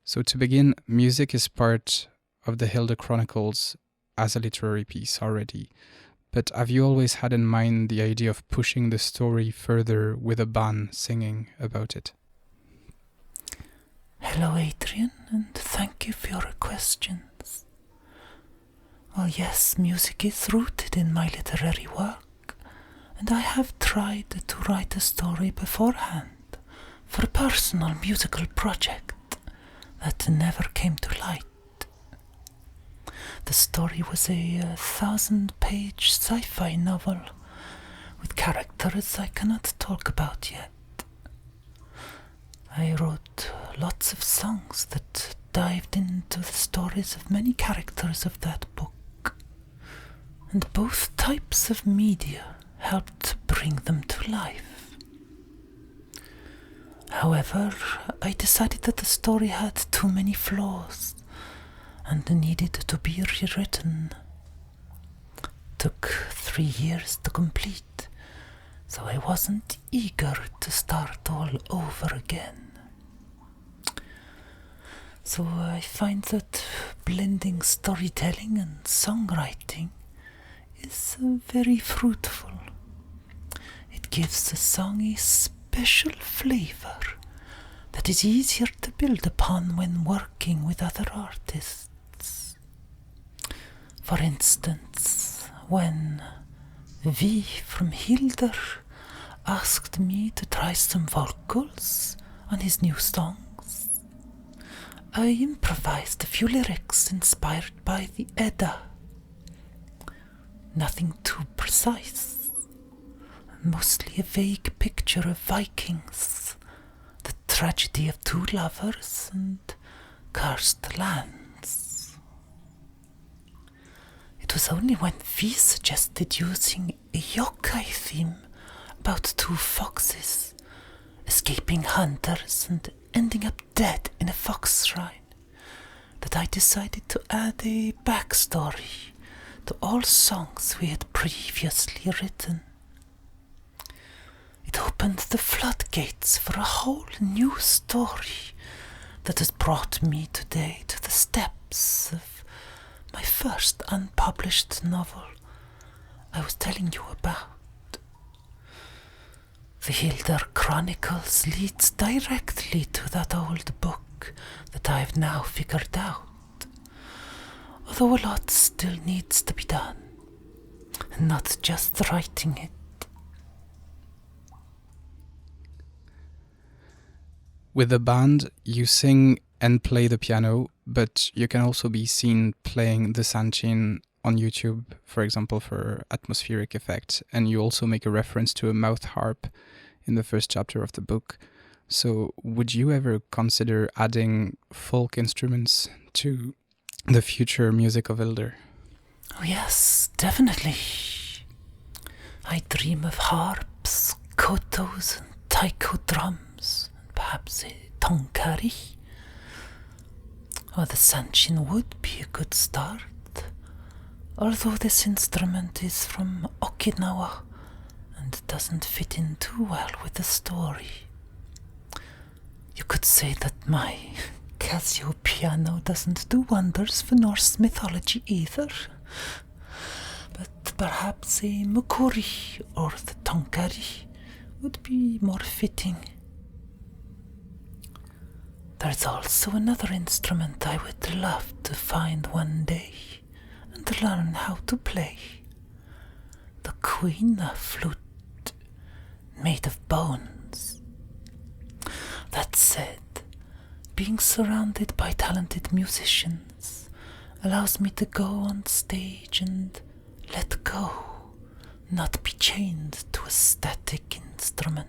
So to begin, music is part of the Hyldr Chronicles as a literary piece already. But have you always had in mind the idea of pushing the story further with a band singing about it? Hello, Adrien, and thank you for your questions. Well, yes, music is rooted in my literary work, and I have tried to write a story beforehand for a personal musical project that never came to light. The story was a 1,000-page sci-fi novel with characters I cannot talk about yet. I wrote lots of songs that dived into the stories of many characters of that book, and both types of media helped bring them to life. However, I decided that the story had too many flaws and needed to be rewritten. It took 3 years to complete, so I wasn't eager to start all over again. So I find that blending storytelling and songwriting is very fruitful. It gives a song a special flavor that is easier to build upon when working with other artists. For instance, when V from Hyldr asked me to try some vocals on his new songs, I improvised a few lyrics inspired by the Edda. Nothing too precise, mostly a vague picture of Vikings, the tragedy of two lovers and cursed lands. It was only when V suggested using a yokai theme about 2 foxes escaping hunters and ending up dead in a fox shrine that I decided to add a backstory to all songs we had previously written. It opened the floodgates for a whole new story that has brought me today to the steps of my first unpublished novel I was telling you about. The Hyldr Chronicles leads directly to that old book that I have now figured out, although a lot still needs to be done, and not just writing it. With the band, you sing and play the piano, but you can also be seen playing the sanchin on YouTube, for example, for atmospheric effect, and you also make a reference to a mouth harp in the first chapter of the book. So would you ever consider adding folk instruments to the future music of Hyldr? Oh yes, definitely. I dream of harps, kotos and taiko drums, and perhaps a tonkari. Or the sanchin would be a good start, although this instrument is from Okinawa and doesn't fit in too well with the story. You could say that my Casio piano doesn't do wonders for Norse mythology either, but perhaps a mukuri or the tonkari would be more fitting. There's also another instrument I would love to find one day and learn how to play. The quina flute, made of bones. That said, being surrounded by talented musicians allows me to go on stage and let go, not be chained to a static instrument.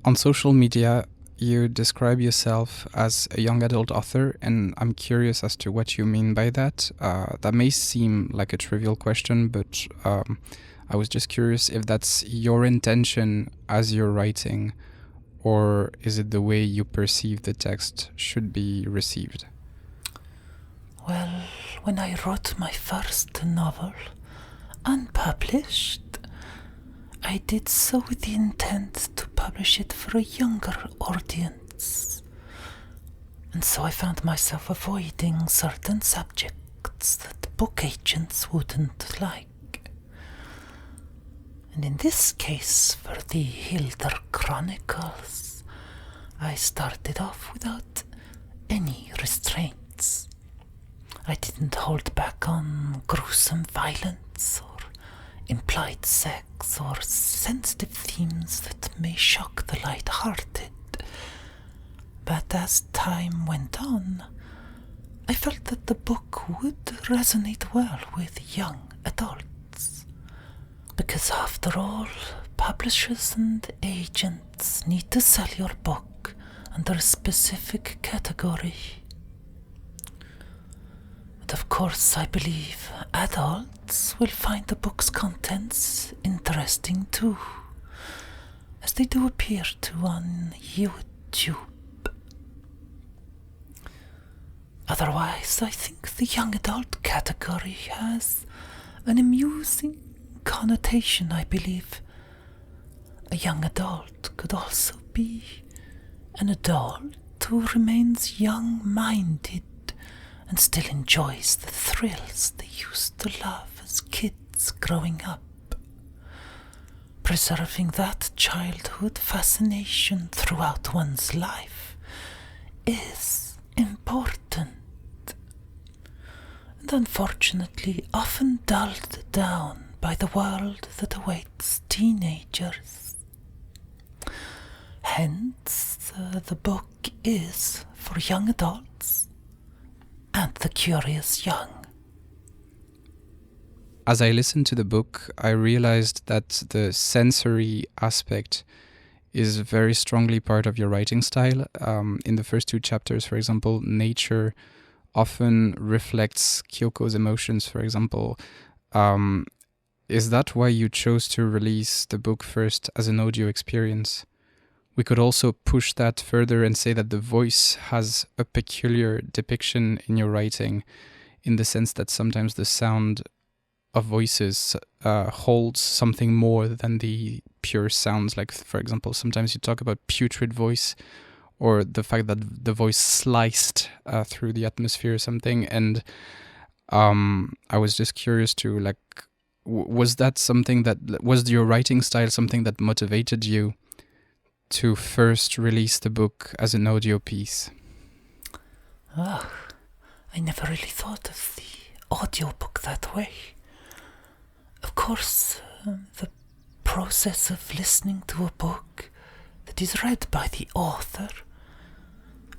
On social media, you describe yourself as a young adult author, and I'm curious as to what you mean by that. That may seem like a trivial question, but I was just curious if that's your intention as you're writing, or is it the way you perceive the text should be received? Well, when I wrote my first novel, unpublished, I did so with the intent to publish it for a younger audience. And so I found myself avoiding certain subjects that book agents wouldn't like. And in this case, for the Hyldr Chronicles, I started off without any restraints. I didn't hold back on gruesome violence or implied sex or sensitive themes that may shock the light-hearted. But as time went on, I felt that the book would resonate well with young adults. Because after all, publishers and agents need to sell your book under a specific category. And of course, I believe adults will find the book's contents interesting too, as they do appear to on YouTube. Otherwise, I think the young adult category has an amusing connotation, I believe. A young adult could also be an adult who remains young-minded and still enjoys the thrills they used to love as kids growing up. Preserving that childhood fascination throughout one's life is important, and unfortunately often dulled down by the world that awaits teenagers. Hence, the book is for young adults and the curious young. As I listened to the book, I realized that the sensory aspect is very strongly part of your writing style. In the first 2 chapters, for example, nature often reflects Kyoko's emotions, for example. Is that why you chose to release the book first as an audio experience? We could also push that further and say that the voice has a peculiar depiction in your writing, in the sense that sometimes the sound of voices holds something more than the pure sounds. Like, for example, sometimes you talk about putrid voice, or the fact that the voice sliced through the atmosphere or something. And I was just curious to, like, was your writing style something that motivated you to first release the book as an audio piece? Oh, I never really thought of the audiobook that way. Of course, the process of listening to a book that is read by the author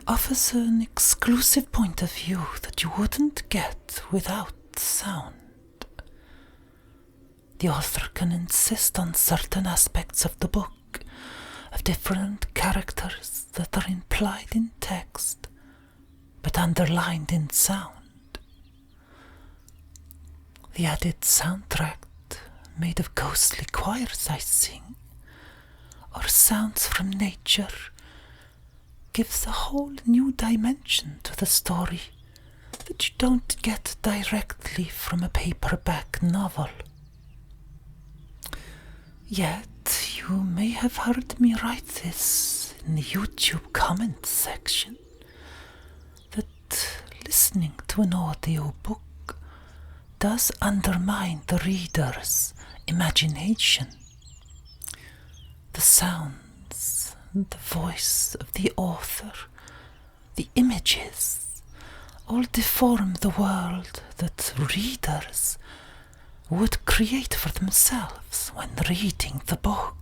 offers an exclusive point of view that you wouldn't get without sound. The author can insist on certain aspects of the book, of different characters that are implied in text, but underlined in sound. The added soundtrack, made of ghostly choirs I sing, or sounds from nature, gives a whole new dimension to the story that you don't get directly from a paperback novel. Yet, you may have heard me write this in the YouTube comment section, that listening to an audio book does undermine the reader's imagination. The sounds, the voice of the author, the images, all deform the world that readers would create for themselves when reading the book.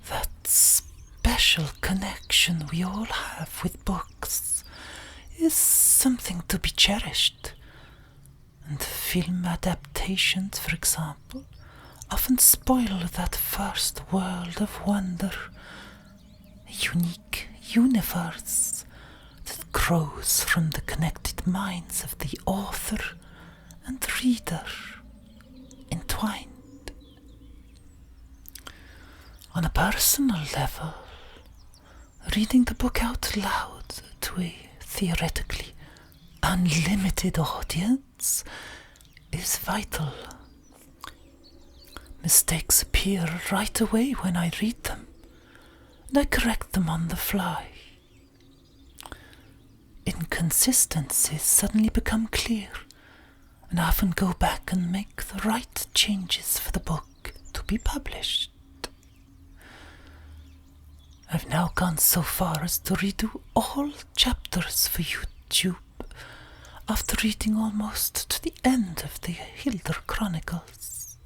That special connection we all have with books is something to be cherished, and film adaptations, for example, often spoil that first world of wonder, a unique universe that grows from the connected minds of the author and reader entwined. On a personal level, reading the book out loud to a theoretically unlimited audience is vital. Mistakes appear right away when I read them, and I correct them on the fly. Inconsistencies suddenly become clear, and I often go back and make the right changes for the book to be published. I've now gone so far as to redo all chapters for YouTube after reading almost to the end of the Hyldr Chronicles.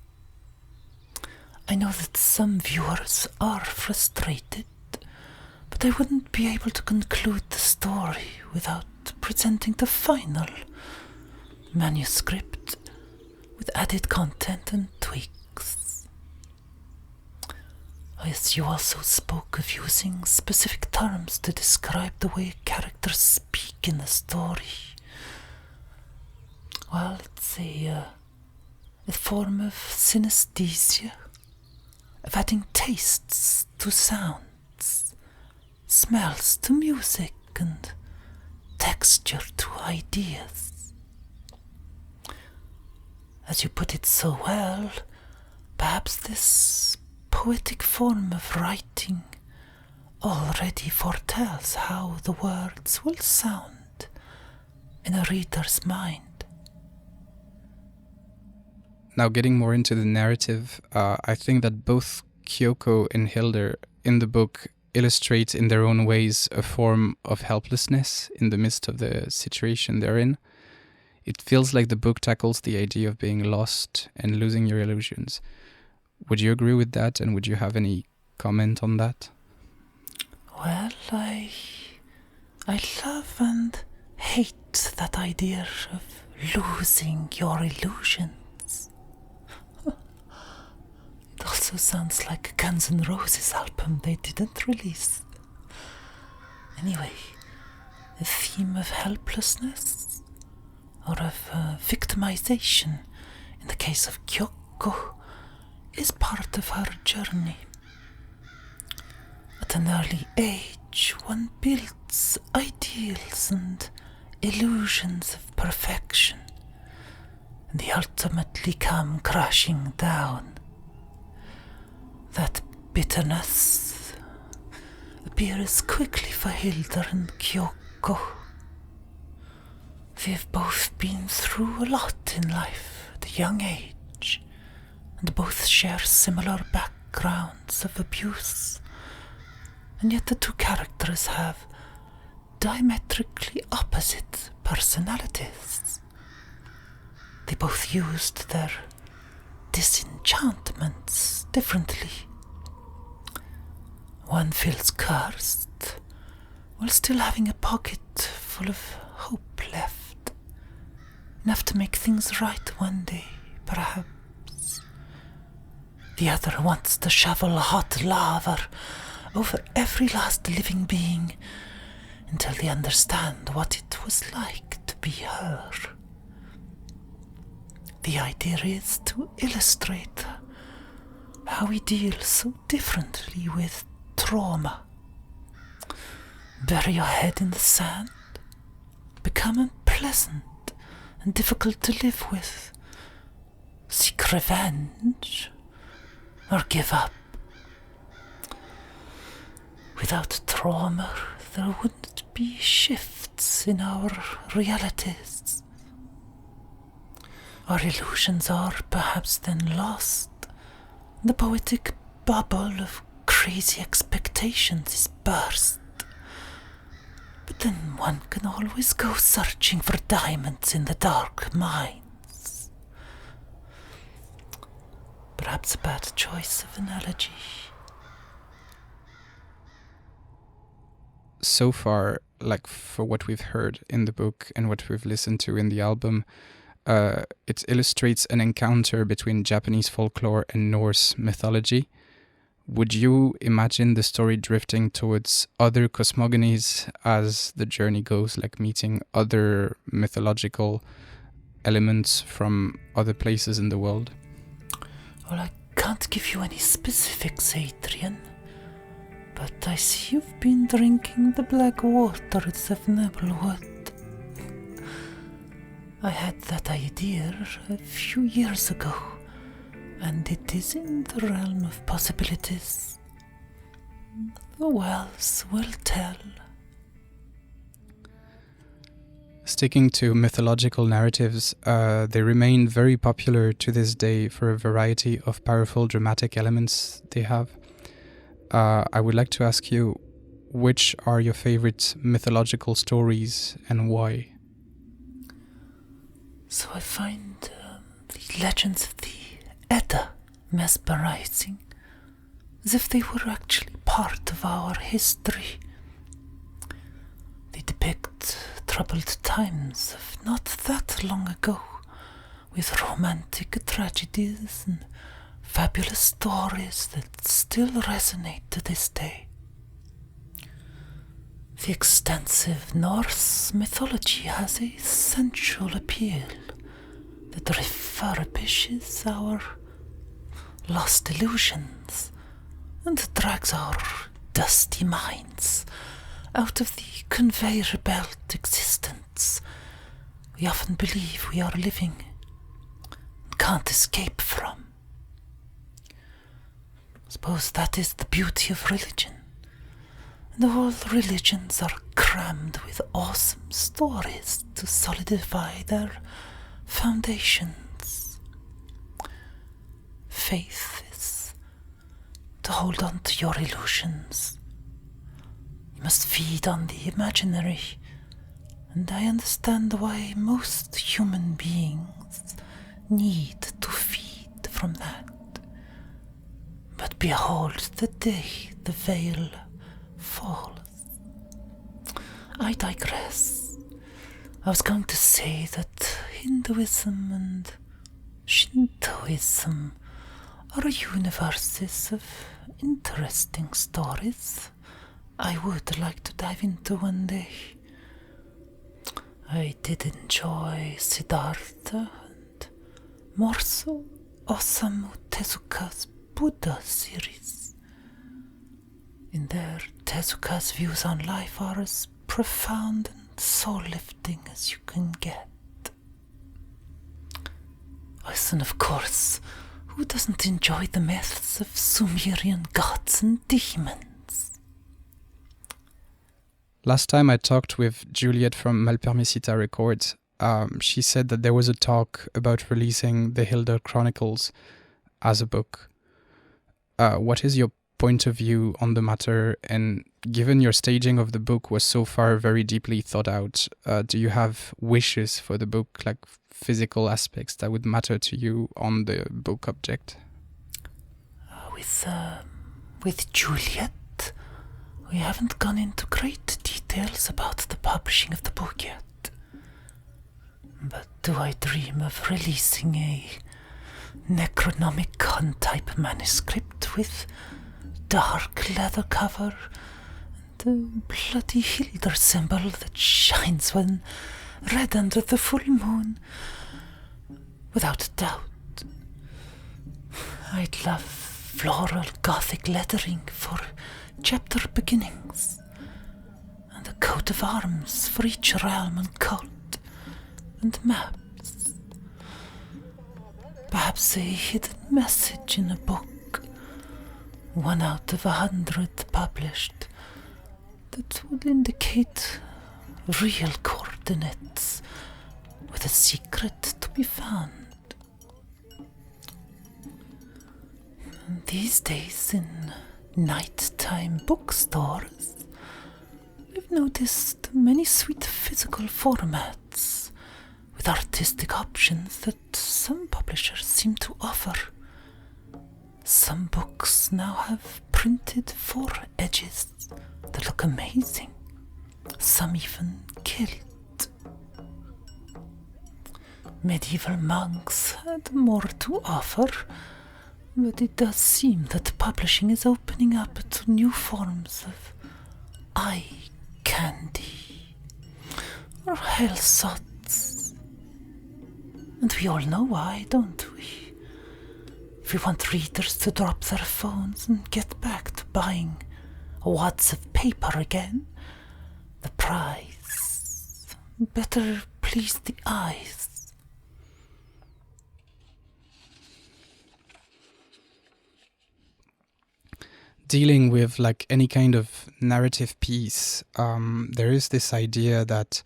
I know that some viewers are frustrated, but I wouldn't be able to conclude the story without presenting the final manuscript with added content and tweaks. Yes, you also spoke of using specific terms to describe the way characters speak in the story. Well, it's a form of synesthesia, of adding tastes to sounds, smells to music, and texture to ideas. As you put it so well, perhaps this poetic form of writing already foretells how the words will sound in a reader's mind. Now, getting more into the narrative, I think that both Kyoko and Hyldr in the book illustrate in their own ways a form of helplessness in the midst of the situation they're in. It feels like the book tackles the idea of being lost and losing your illusions. Would you agree with that, and would you have any comment on that? Well, I love and hate that idea of losing your illusions. It also sounds like a Guns N' Roses album they didn't release. Anyway, the theme of helplessness, or of victimization, in the case of Kyoko, is part of her journey. At an early age, one builds ideals and illusions of perfection, and they ultimately come crashing down. That bitterness appears quickly for Hyldr and Kyoko. They've both been through a lot in life at a young age, and both share similar backgrounds of abuse, and yet the two characters have diametrically opposite personalities. They both used their disenchantments differently. One feels cursed while still having a pocket full of hope left, enough to make things right one day, perhaps. The other wants to shovel hot lava over every last living being until they understand what it was like to be her. The idea is to illustrate how we deal so differently with trauma. Bury your head in the sand, become unpleasant and difficult to live with, seek revenge, or give up. Without trauma, there wouldn't be shifts in our realities. Our illusions are perhaps then lost. The poetic bubble of crazy expectations is burst. But then one can always go searching for diamonds in the dark mines. Perhaps a bad choice of analogy. So far, like for what we've heard in the book and what we've listened to in the album, it illustrates an encounter between Japanese folklore and Norse mythology. Would you imagine the story drifting towards other cosmogonies as the journey goes, like meeting other mythological elements from other places in the world? Well, I can't give you any specifics, Adrien, but I see you've been drinking the black waters of Nebelwood. I had that idea a few years ago, and it is in the realm of possibilities. The wells will tell. Sticking to mythological narratives, they remain very popular to this day for a variety of powerful dramatic elements they have. I would like to ask you, which are your favorite mythological stories and why? So I find the legends of the Edda mesmerizing, as if they were actually part of our history. They depict troubled times of not that long ago, with romantic tragedies and fabulous stories that still resonate to this day. The extensive Norse mythology has a sensual appeal that refurbishes our lost illusions and drags our dusty minds out of the conveyor belt existence we often believe we are living and can't escape from. I suppose that is the beauty of religion. And all religions are crammed with awesome stories to solidify their foundations. Faith is to hold on to your illusions. You must feed on the imaginary, and I understand why most human beings need to feed from that. But behold the day the veil falls. I digress. I was going to say that Hinduism and Shintoism are universes of interesting stories I would like to dive into one day. I did enjoy Siddhartha and more so Osamu Tezuka's Buddha series. In there, Tezuka's views on life are as profound and soul-lifting as you can get. And of course, who doesn't enjoy the myths of Sumerian gods and demons? Last time I talked with Juliet from Malpermisita Records, she said that there was a talk about releasing the Hyldr Chronicles as a book. What is your point of view on the matter? And given your staging of the book was so far very deeply thought out, do you have wishes for the book, like physical aspects that would matter to you on the book object? With Juliet, we haven't gone into great details about the publishing of the book yet. But do I dream of releasing a Necronomicon type manuscript with dark leather cover and a bloody Hyldr symbol that shines when read under the full moon? Without a doubt. I'd love floral gothic lettering for chapter beginnings, and a coat of arms for each realm and cult, and maps. Perhaps a hidden message in a book, 1 out of 100 published, that would indicate real coordinates with a secret to be found. These days in nighttime bookstores, we've noticed many sweet physical formats with artistic options that some publishers seem to offer. Some books now have printed 4 edges that look amazing, some even gilt. Medieval monks had more to offer, but it does seem that publishing is opening up to new forms of eye candy or hell sots. And we all know why, don't we? If we want readers to drop their phones and get back to buying wads of paper again, the price better please the eyes. dealing with like any kind of narrative piece, there is this idea that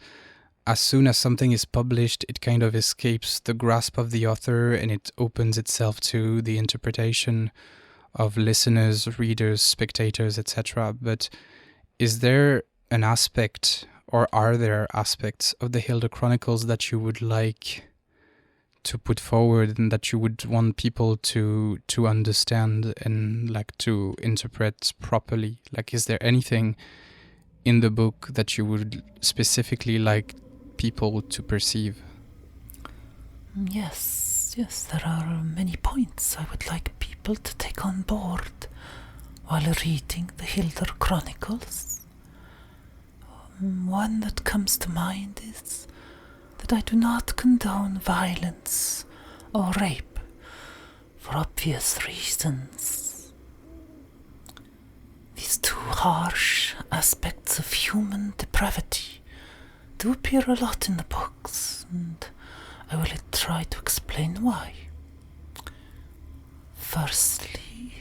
as soon as something is published, it kind of escapes the grasp of the author and it opens itself to the interpretation of listeners, readers, spectators, etc. But is there an aspect, or are there aspects of the Hyldr Chronicles that you would like to put forward and that you would want people to understand and like to interpret properly? Like, is there anything in the book that you would specifically like people to perceive? Yes, there are many points I would like people to take on board while reading the Hyldr Chronicles. One that comes to mind is that I do not condone violence or rape for obvious reasons. These two harsh aspects of human depravity do appear a lot in the books, and I will try to explain why. Firstly,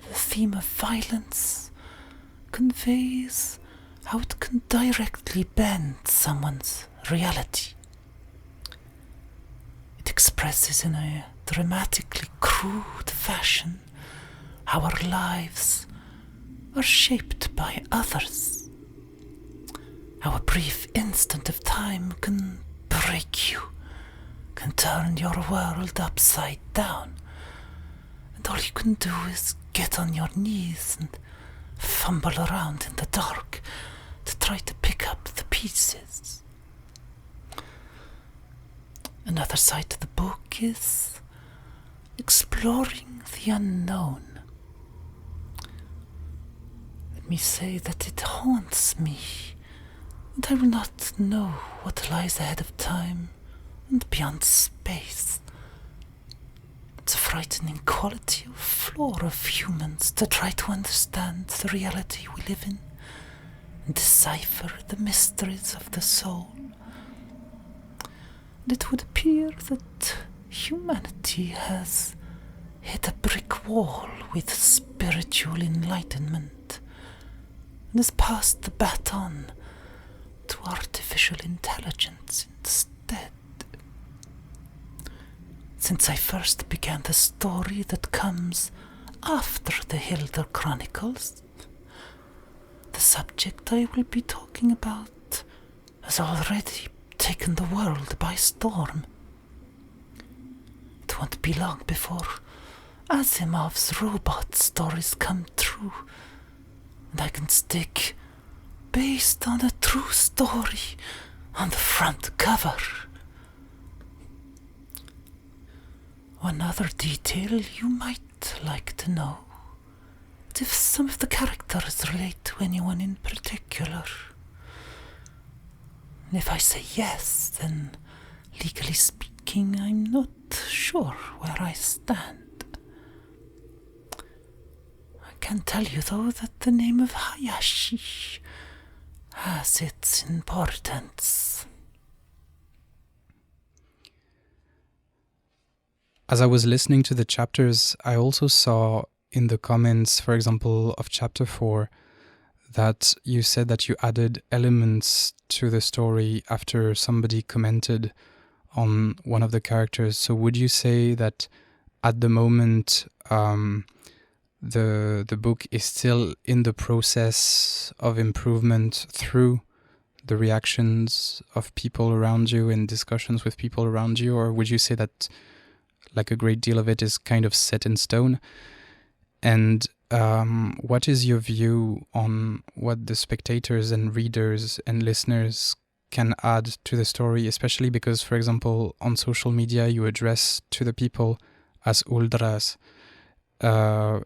the theme of violence conveys how it can directly bend someone's reality. It expresses in a dramatically crude fashion how our lives are shaped by others. How a brief instant of time can break you, can turn your world upside down, and all you can do is get on your knees and fumble around in the dark to try to pick up the pieces. Another side of the book is exploring the unknown. Let me say that it haunts me, and I will not know what lies ahead of time and beyond space. It's a frightening quality of flaw of humans to try to understand the reality we live in and decipher the mysteries of the soul. And it would appear that humanity has hit a brick wall with spiritual enlightenment and has passed the baton to artificial intelligence instead. Since I first began the story that comes after the Hyldr Chronicles, the subject I will be talking about has already taken the world by storm. It won't be long before Asimov's robot stories come true, and I can stick "based on a true story" on the front cover. One other detail you might like to know is if some of the characters relate to anyone in particular. And if I say yes, then legally speaking, I'm not sure where I stand. I can tell you though that the name of Hayashi has its importance. As I was listening to the chapters, I also saw in the comments, for example, of chapter 4, that you said that you added elements to the story after somebody commented on one of the characters. So would you say that at the moment the book is still in the process of improvement through the reactions of people around you and discussions with people around you? Or would you say that like a great deal of it is kind of set in stone? And what is your view on what the spectators and readers and listeners can add to the story, especially because, for example, on social media you address to the people as Uldras.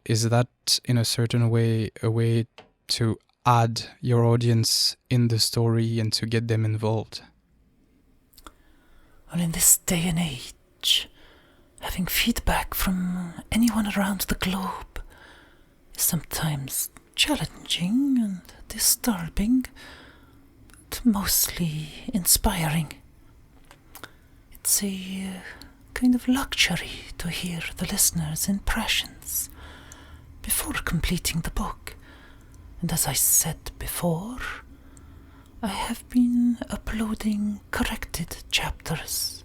Is that in a certain way a way to add your audience in the story and to get them involved? Well, in this day and age, having feedback from anyone around the globe is sometimes challenging and disturbing, but mostly inspiring. It's a kind of luxury to hear the listener's impressions before completing the book, And as I said before, I have been uploading corrected chapters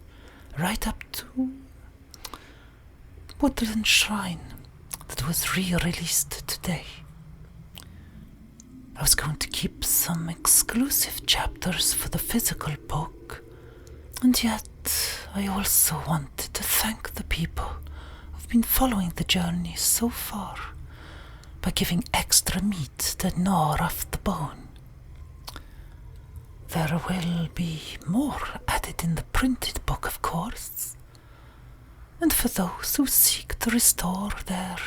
right up to Woodland Shrine that was re-released today. I was going to keep some exclusive chapters for the physical book, and yet I also wanted to thank the people who've been following the journey so far by giving extra meat to gnaw off the bone. There will be more added in the printed book, of course, and for those who seek to restore their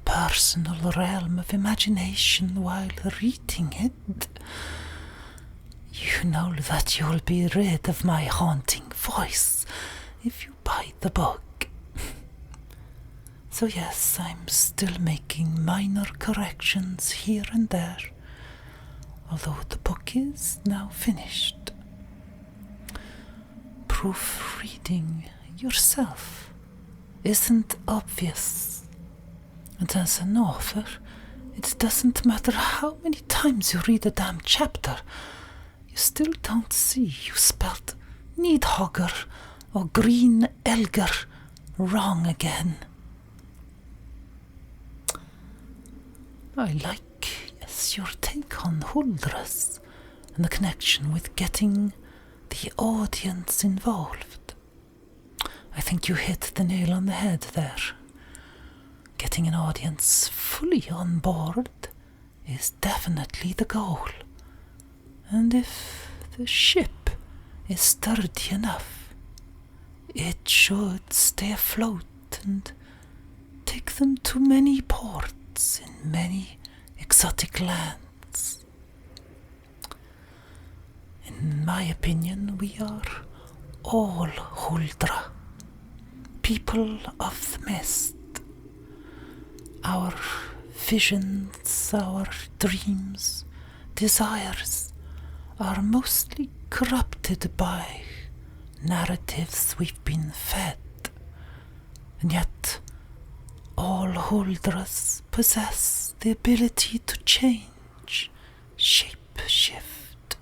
personal realm of imagination while reading it, you know that you'll be rid of my haunting voice if you buy the book. So yes, I'm still making minor corrections here and there, although the book is now finished. Proofreading yourself isn't obvious, and as an author, it doesn't matter how many times you read a damn chapter, you still don't see you spelled Needhogger or Green Elger wrong again. I like, yes, your take on Hyldr and the connection with getting the audience involved. I think you hit the nail on the head there. Getting an audience fully on board is definitely the goal. And if the ship is sturdy enough, it should stay afloat and take them to many ports in many exotic lands. In my opinion, we are all Hyldr, people of the mist. Our visions, our dreams, desires are mostly corrupted by narratives we've been fed, and yet all Hyldrs possess the ability to change, shape-shift,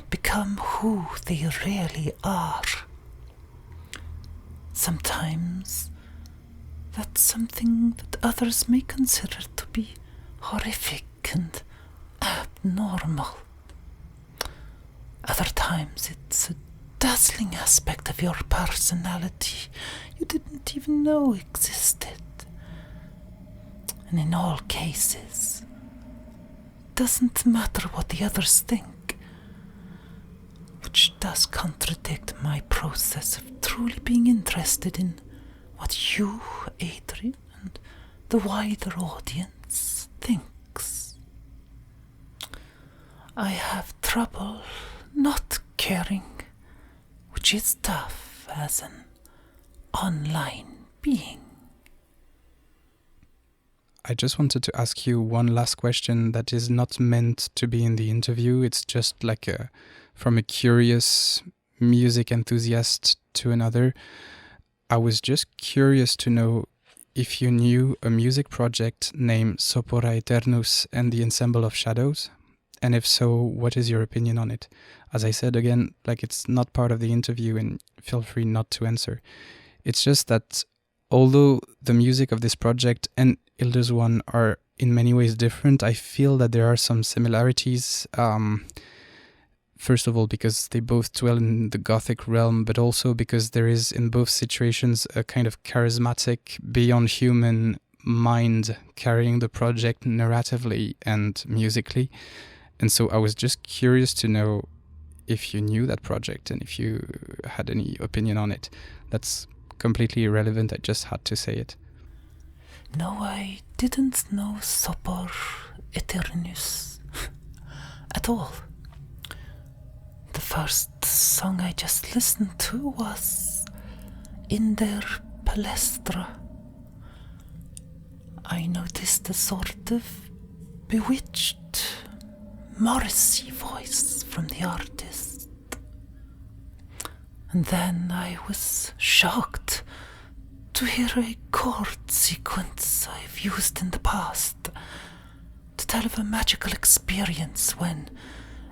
become who they really are. Sometimes that's something that others may consider to be horrific and abnormal. Other times it's a dazzling aspect of your personality you didn't even know existed. And in all cases, it doesn't matter what the others think, which does contradict my process of truly being interested in what you, Adrien, and the wider audience thinks. I have trouble not caring, which is tough as an online being. I just wanted to ask you one last question that is not meant to be in the interview. It's just like from a curious music enthusiast to another. I was just curious to know if you knew a music project named Sopor Æternus and the Ensemble of Shadows, and if so, what is your opinion on it? As I said again, like it's not part of the interview and feel free not to answer. It's just that although the music of this project and Hyldr's one are in many ways different, I feel that there are some similarities. First of all, because they both dwell in the gothic realm, but also because there is in both situations a kind of charismatic, beyond human mind carrying the project narratively and musically. And so I was just curious to know if you knew that project and if you had any opinion on it. That's completely irrelevant, I just had to say it. No, I didn't know Sopor Æternus at all. The first song I just listened to was Hyldr Palestra. I noticed a sort of bewitched Morrissey voice from the artist. And then I was shocked to hear a chord sequence I've used in the past, to tell of a magical experience when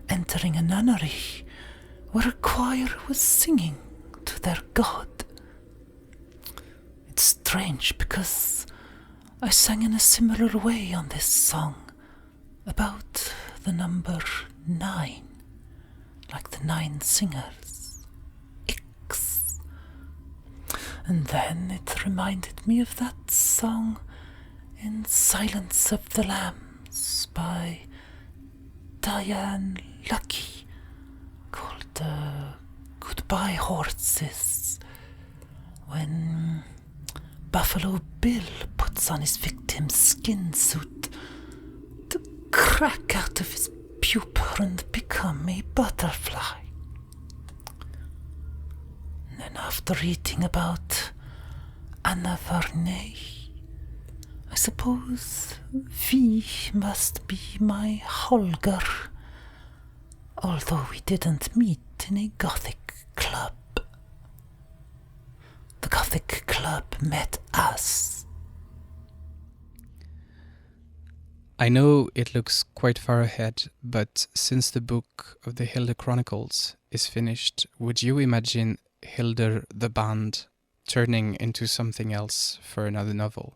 entering a nunnery where a choir was singing to their god. It's strange because I sang in a similar way on this song about the number 9, like the 9 singers. X. And then it reminded me of that song in Silence of the Lambs by Diane Lucky called Goodbye Horses, when Buffalo Bill puts on his victim's skin suit to crack out of his pupa and become a butterfly. And then after reading about Anna Varney, I suppose V must be my Holger, although we didn't meet in a Gothic club. The Gothic club met us. I know it looks quite far ahead, but since the book of the Hyldr Chronicles is finished, would you imagine Hyldr the band turning into something else for another novel?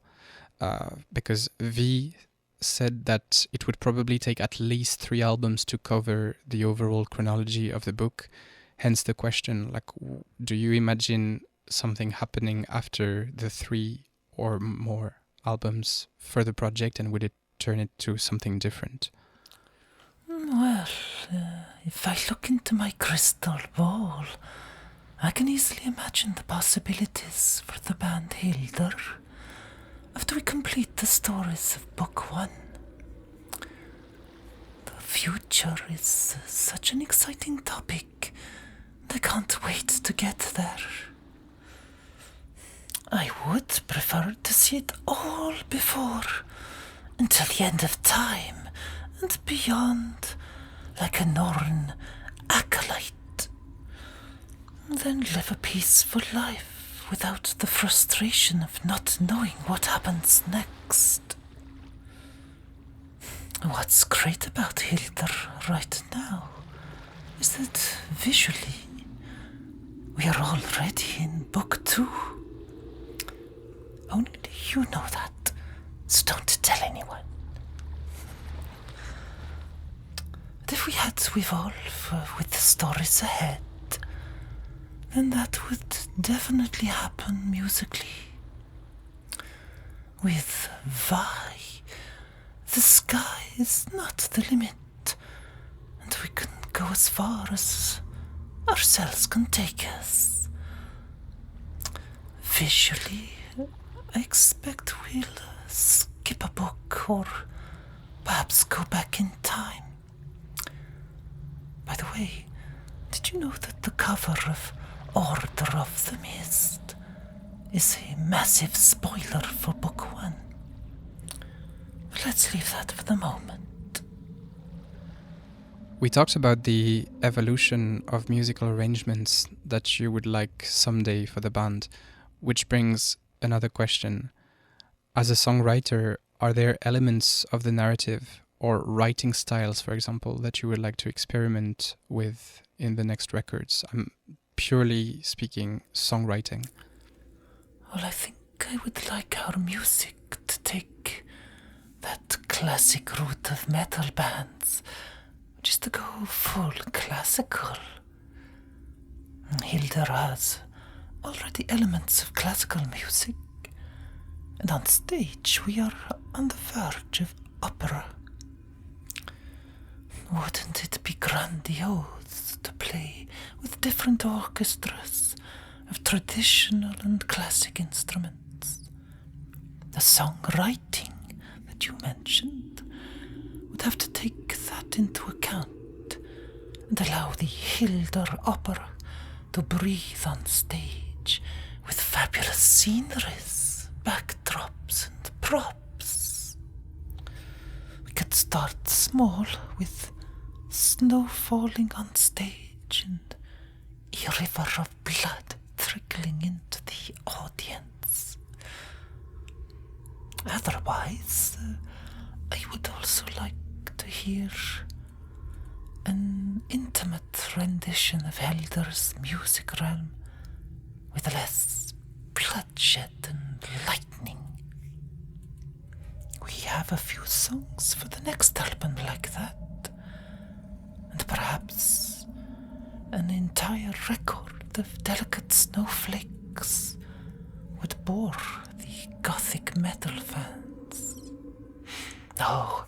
Because V said that it would probably take at least 3 albums to cover the overall chronology of the book. Hence the question, like, do you imagine something happening after the 3 or more albums for the project, and would it turn it to something different? Well, if I look into my crystal ball, I can easily imagine the possibilities for the band Hyldr after we complete the stories of Book 1. The future is such an exciting topic, and I can't wait to get there. I would prefer to see it all before, until the end of time and beyond, like a Norn acolyte, and then live a peaceful life without the frustration of not knowing what happens next. What's great about Hyldr right now is that visually we are already in Book 2. Only you know that, so don't tell anyone. But if we had to evolve with the stories ahead, then that would definitely happen musically. With Vi, the sky is not the limit, and we can go as far as ourselves can take us. Visually, I expect we'll skip a book or perhaps go back in time. By the way, did you know that the cover of Order of the Mist is a massive spoiler for Book 1? Let's leave that for the moment. We talked about the evolution of musical arrangements that you would like someday for the band, which brings another question. As a songwriter, are there elements of the narrative or writing styles, for example, that you would like to experiment with in the next records? I'm purely speaking songwriting. Well, I think I would like our music to take that classic route of metal bands, which is to go full classical. Hyldr has already elements of classical music, and on stage we are on the verge of opera. Wouldn't it be grandiose to play with different orchestras of traditional and classic instruments? The songwriting that you mentioned would have to take that into account and allow the Hyldr opera to breathe on stage with fabulous sceneries, backdrops and props. We could start small with snow falling on stage and a river of blood trickling into the audience. Otherwise, I would also like to hear an intimate rendition of Hyldr's music realm with less bloodshed and lightning. We have a few songs for the next album like that, and perhaps an entire record of delicate snowflakes would bore the gothic metal fans. Oh,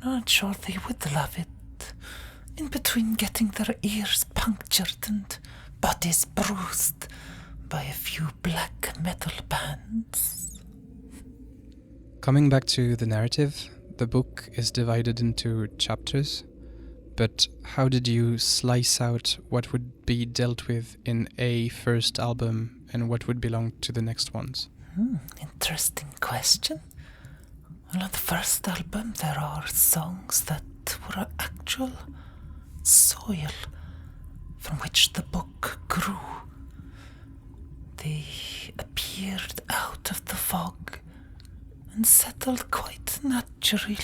not sure they would love it, in between getting their ears punctured and bodies bruised by a few black metal bands. Coming back to the narrative, the book is divided into chapters, but how did you slice out what would be dealt with in a first album and what would belong to the next ones? Interesting question. Well, on the first album there are songs that were actual soil from which the book grew. They appeared out of the fog and settled quite naturally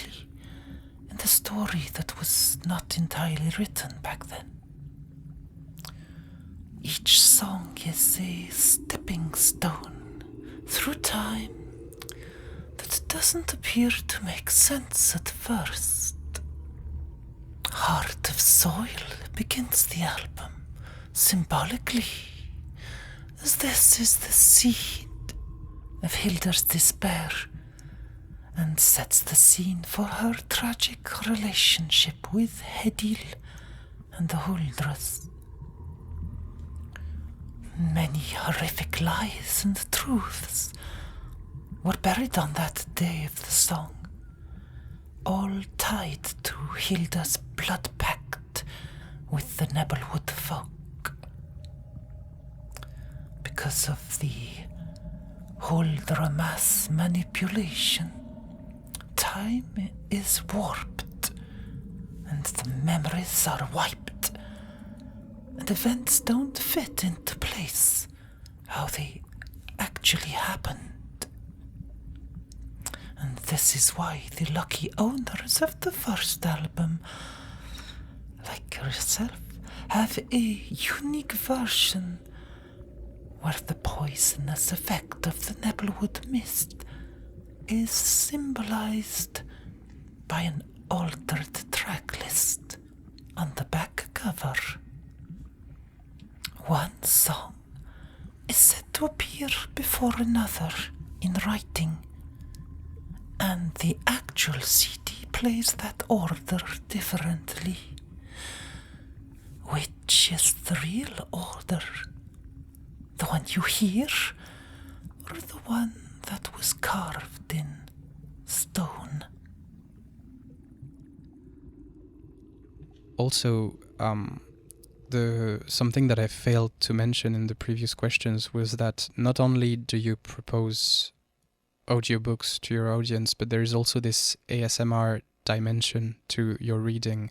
in the story that was not entirely written back then. Each song is a stepping stone through time that doesn't appear to make sense at first. Heart of Soil begins the album symbolically, as this is the seed of Hyldr's despair and sets the scene for her tragic relationship with Hyldr and the Huldras. Many horrific lies and truths were buried on that day of the song, all tied to Hyldr's blood pact with the Nebelwood folk. Because of the Hyldr mass manipulation, time is warped and the memories are wiped, and events don't fit into place how they actually happened. And this is why the lucky owners of the first album, like yourself, have a unique version where the poisonous effect of the Nebelwood mist is symbolized by an altered track list on the back cover. One song is said to appear before another in writing, and the actual CD plays that order differently. Which is the real order? The one you hear, or the one that was carved in stone? Also, something that I failed to mention in the previous questions was that not only do you propose audiobooks to your audience, but there is also this ASMR dimension to your reading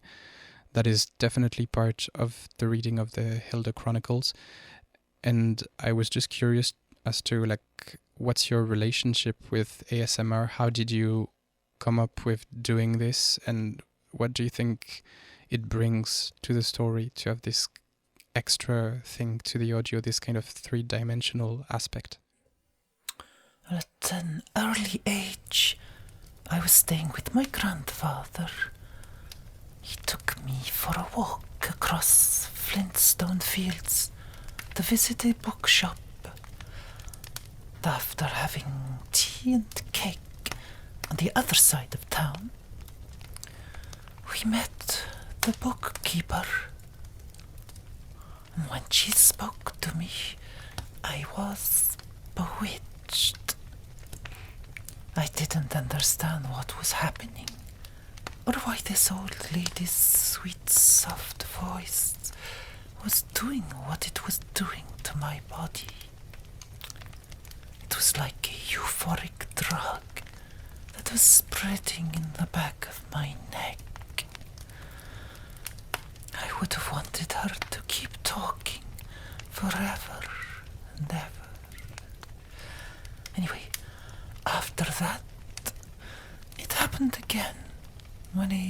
that is definitely part of the reading of the Hyldr Chronicles. And I was just curious as to what's your relationship with ASMR? How did you come up with doing this? And what do you think it brings to the story to have this extra thing to the audio, this kind of three-dimensional aspect? At an early age, I was staying with my grandfather. He took me for a walk across Flintstone fields to visit a bookshop. After having tea and cake on the other side of town, we met the bookkeeper. And when she spoke to me, I was bewitched. I didn't understand what was happening, or why this old lady's sweet, soft voice was doing what it was doing to my body. It was like a euphoric drug that was spreading in the back of my neck. I would have wanted her to keep talking forever and ever. Anyway, after that, it happened again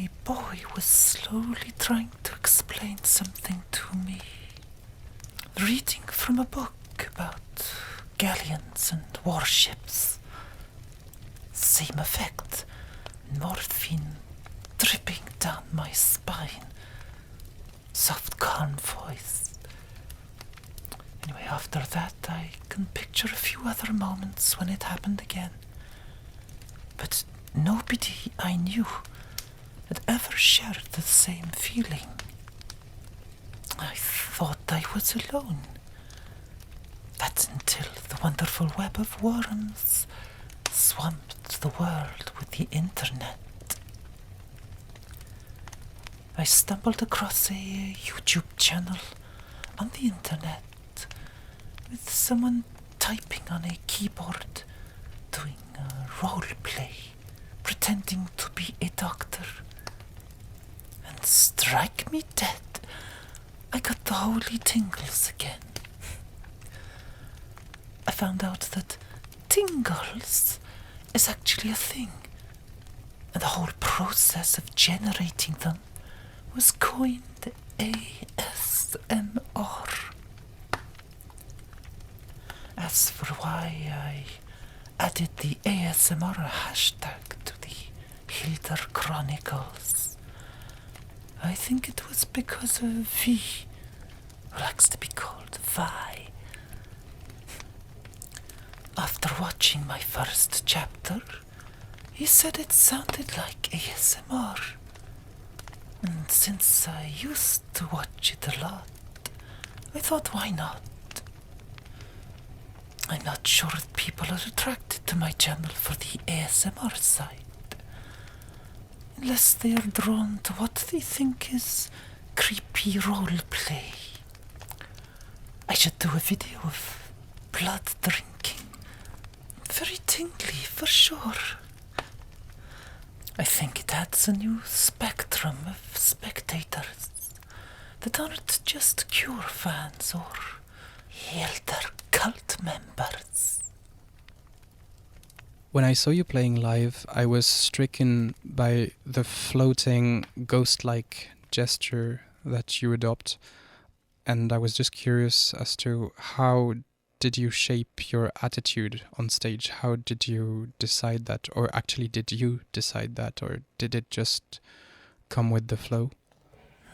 a boy was slowly trying to explain something to me, reading from a book about galleons and warships. Same effect, morphine dripping down my spine, soft calm voice. Anyway, after that I can picture a few other moments when it happened again. But nobody I knew had ever shared the same feeling. I thought I was alone. That's until the wonderful web of worms swamped the world with the internet. I stumbled across a YouTube channel on the internet with someone typing on a keyboard, doing a role play, pretending to be a doctor. And strike me dead, I got the holy tingles again. I found out that tingles is actually a thing, and the whole process of generating them was coined ASMR. As for why I added the ASMR hashtag to the Hyldr Chronicles, I think it was because of V, who likes to be called Vi. After watching my first chapter, he said it sounded like ASMR. And since I used to watch it a lot, I thought, why not? I'm not sure if people are attracted to my channel for the ASMR side, unless they are drawn to what they think is creepy roleplay. I should do a video of blood drinking. Very tingly, for sure. I think it adds a new spectrum of spectators that aren't just Cure fans or Hyldr cult members. When I saw you playing live, I was stricken by the floating, ghost-like gesture that you adopt, and I was just curious as to how did you shape your attitude on stage? How did you decide that? Or actually, did you decide that? Or did it just come with the flow?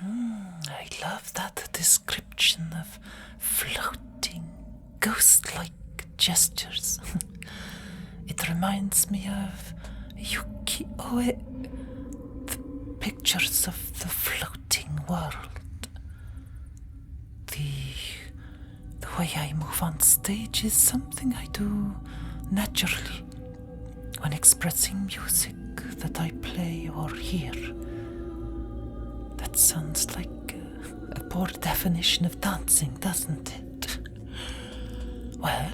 I love that description of floating, ghost-like gestures. It reminds me of Yuki-Oe, the pictures of the floating world. The way I move on stage is something I do naturally when expressing music that I play or hear. That sounds like a poor definition of dancing, doesn't it? Well,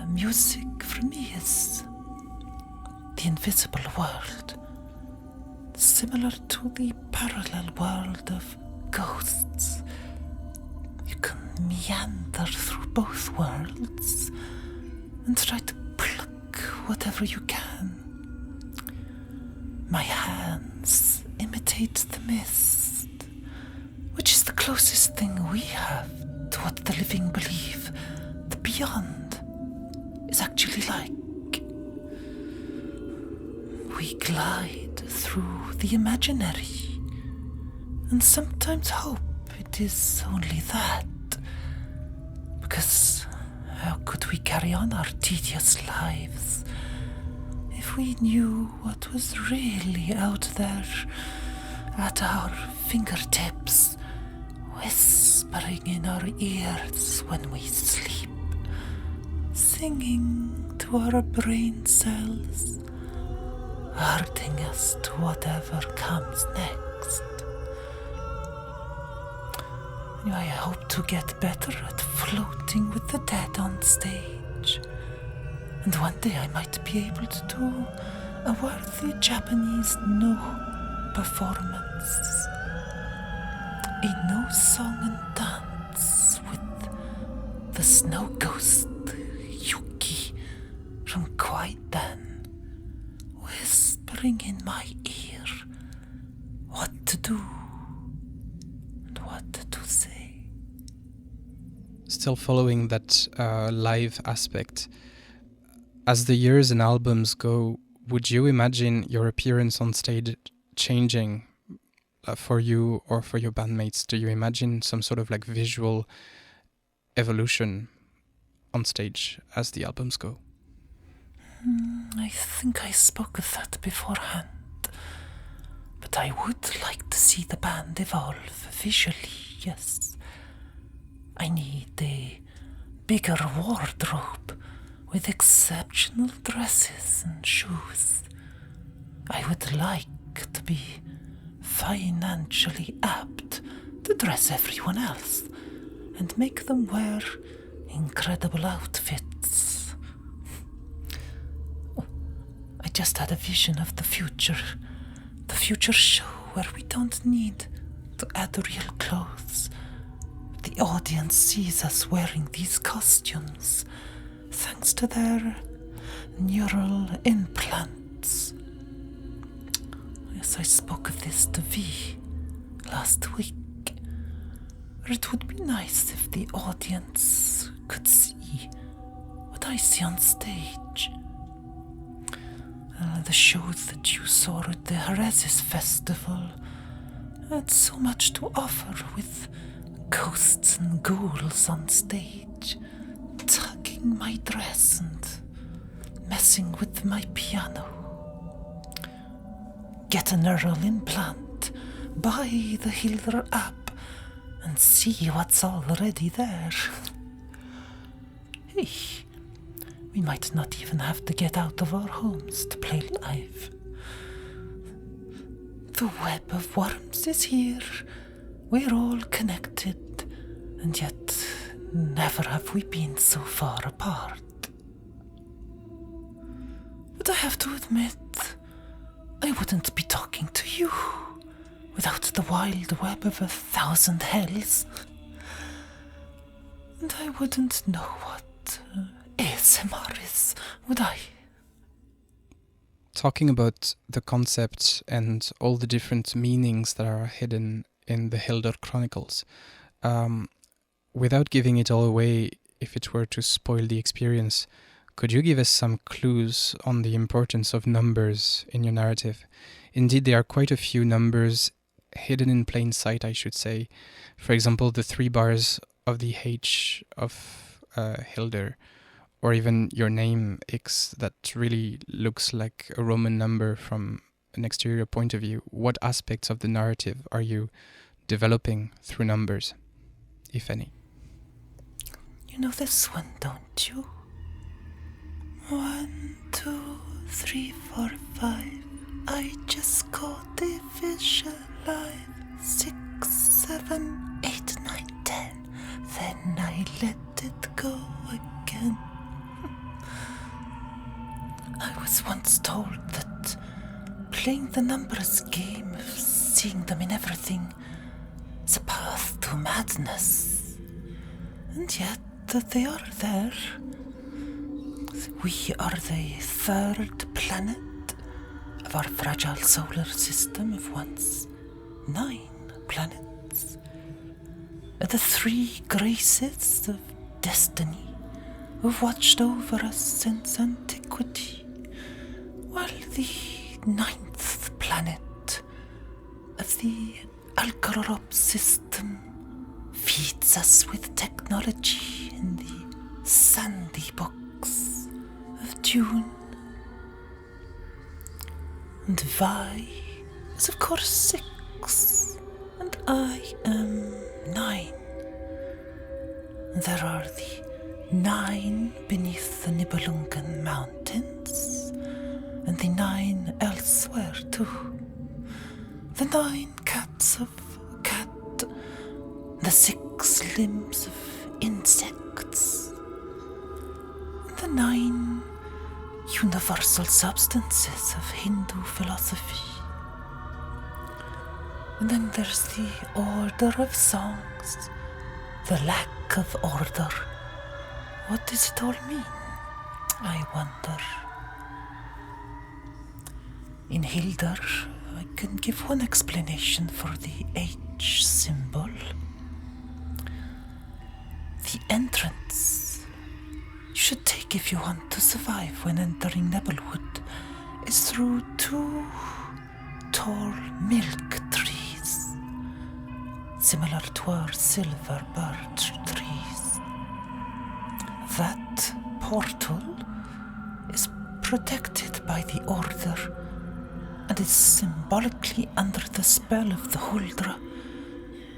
music for me is the invisible world, similar to the parallel world of ghosts. You can meander through both worlds and try to pluck whatever you can. My hands imitate the mist, which is the closest thing we have to what the living believe the beyond is actually like. We glide through the imaginary and sometimes hope it is only that, because how could we carry on our tedious lives if we knew what was really out there at our fingertips, whispering in our ears when we sleep, singing to our brain cells, hurting us to whatever comes next. Anyway, I hope to get better at floating with the dead on stage. And one day I might be able to do a worthy Japanese no performance. A no song and dance with the snow ghost Yuki from Kwaidan whispering in my ear do and what to say. Still following that live aspect, as the years and albums go, would you imagine your appearance on stage changing for you or for your bandmates? Do you imagine some sort of like visual evolution on stage as the albums go? I think I spoke of that beforehand, but I would like to see the band evolve visually, yes. I need a bigger wardrobe with exceptional dresses and shoes. I would like to be financially apt to dress everyone else and make them wear incredible outfits. I just had a vision of the future show where we don't need to add real clothes. The audience sees us wearing these costumes thanks to their neural implants. Yes, I spoke of this to V last week. It would be nice if the audience could see what I see on stage. The shows that you saw at the Haeresis Festival had so much to offer, with ghosts and ghouls on stage, tugging my dress and messing with my piano. Get a neural implant, buy the Hyldr app, and see what's already there. Hey, we might not even have to get out of our homes to play live. The web of worms is here. We're all connected, and yet never have we been so far apart. But I have to admit, I wouldn't be talking to you without the wild web of 1,000 hells. And I wouldn't know what ASMR is, would I? Talking about the concept and all the different meanings that are hidden in the Hyldr Chronicles, without giving it all away, if it were to spoil the experience, could you give us some clues on the importance of numbers in your narrative? Indeed, there are quite a few numbers hidden in plain sight, I should say. For example, the 3 bars of the H of Hyldr, or even your name, X, that really looks like a Roman number from an exterior point of view. What aspects of the narrative are you developing through numbers, if any? You know this one, don't you? 1, 2, 3, 4, 5. I just got the visualize. 6, 7, 8, 9, 10. Then I let it go again. I was once told that playing the numbers game of seeing them in everything is a path to madness. And yet they are there. We are the 3rd planet of our fragile solar system of once 9 planets. The 3 graces of destiny who've watched over us since antiquity, while the 9th planet of the Algorop system feeds us with technology in the sandy books of Dune. And Vi is of course 6, and I am 9. There are the 9 beneath the Nibelungen mountains, and the 9 elsewhere too. The 9 cats of a cat, the 6 limbs of insects, and the 9 universal substances of Hindu philosophy. And then there's the order of songs, the lack of order. What does it all mean, I wonder? In Hyldr, I can give one explanation for the H symbol. The entrance you should take if you want to survive when entering Nebelwood is through 2 tall milk trees, similar to our silver birch trees. That portal is protected by the Order and is symbolically under the spell of the Hyldr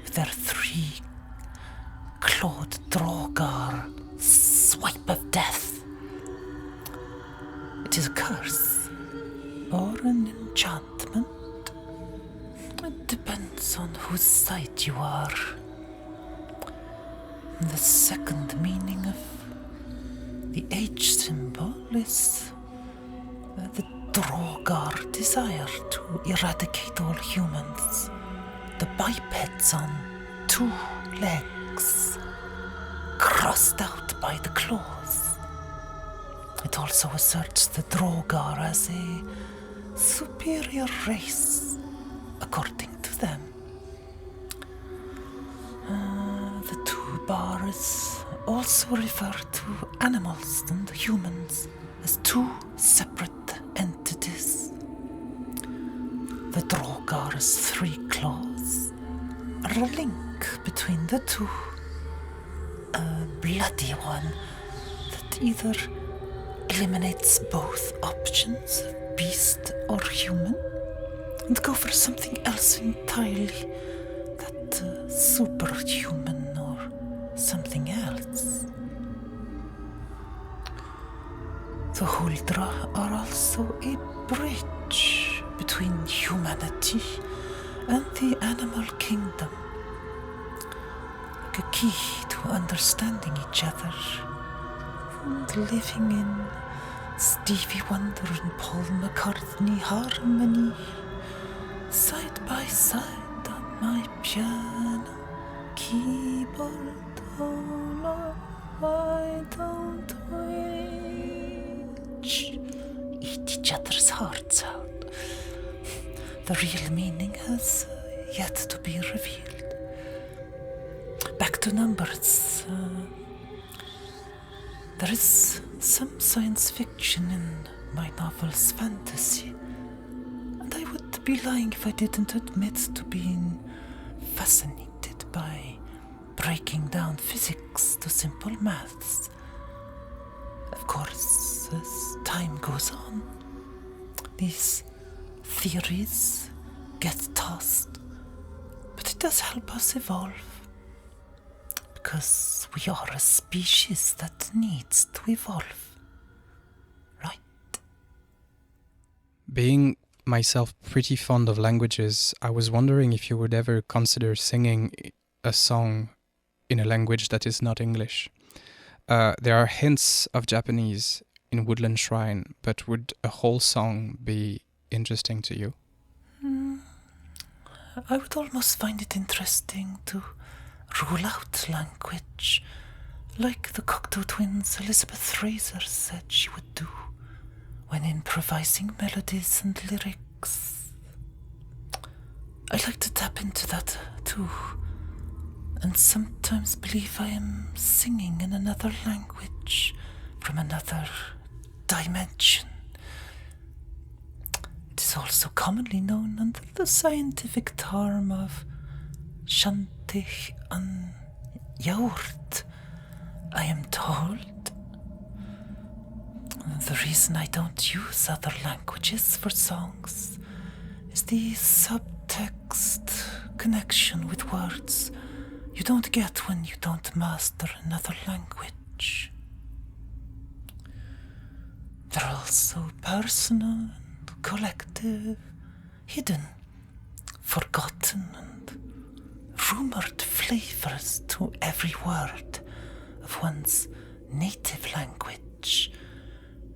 with their 3 clawed Drogar swipe of death. It is a curse or an enchantment. It depends on whose side you are. The second meaning of the H symbol is the Drogar desire to eradicate all humans, the bipeds on 2 legs, crossed out by the claws. It also asserts the Drogar as a superior race, according to them. The 2 bars also refer to animals and humans as 2 separate entities. The Drogar's 3 claws are a link between the 2. A bloody one that either eliminates both options of beast or human and go for something else entirely, that superhuman or something else. The Hyldr are also a bridge between humanity and the animal kingdom, like a key to understanding each other and living in Stevie Wonder and Paul McCartney harmony, side by side on my piano keyboard. Oh no, why don't we eat each other's hearts out? The real meaning has yet to be revealed. Back to numbers. There is some science fiction in my novel's fantasy, and I would be lying if I didn't admit to being fascinated by breaking down physics to simple maths. Of course, as time goes on, these theories get tossed, but it does help us evolve, because we are a species that needs to evolve, right? Being myself pretty fond of languages, I was wondering if you would ever consider singing a song in a language that is not English. There are hints of Japanese in Woodland Shrine, but would a whole song be interesting to you? I would almost find it interesting to rule out language, like the Cocteau Twins' Elizabeth Fraser said she would do when improvising melodies and lyrics. I like to tap into that too, and sometimes believe I am singing in another language from another dimension. It is also commonly known under the scientific term of Shantig an Yaurt, I am told. The reason I don't use other languages for songs is the subtext connection with words you don't get when you don't master another language. They're also personal and collective, hidden, forgotten and rumored flavors to every word of one's native language.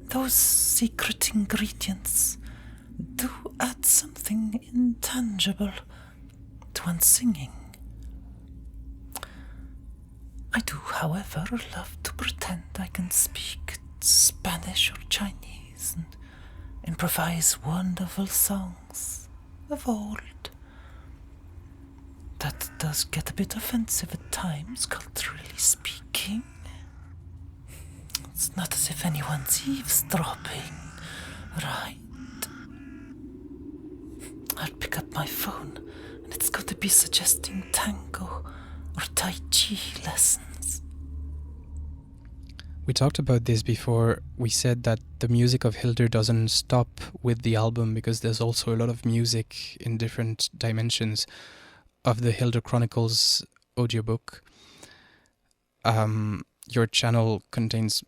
Those secret ingredients do add something intangible to one's singing. I do, however, love to pretend I can speak Spanish or Chinese and improvise wonderful songs of old. That does get a bit offensive at times, culturally speaking. It's not as if anyone's eavesdropping, right? I'll pick up my phone, and it's going to be suggesting tango or tai chi lessons. We talked about this before. We said that the music of Hyldr doesn't stop with the album because there's also a lot of music in different dimensions of the Hyldr Chronicles audiobook. Your channel contains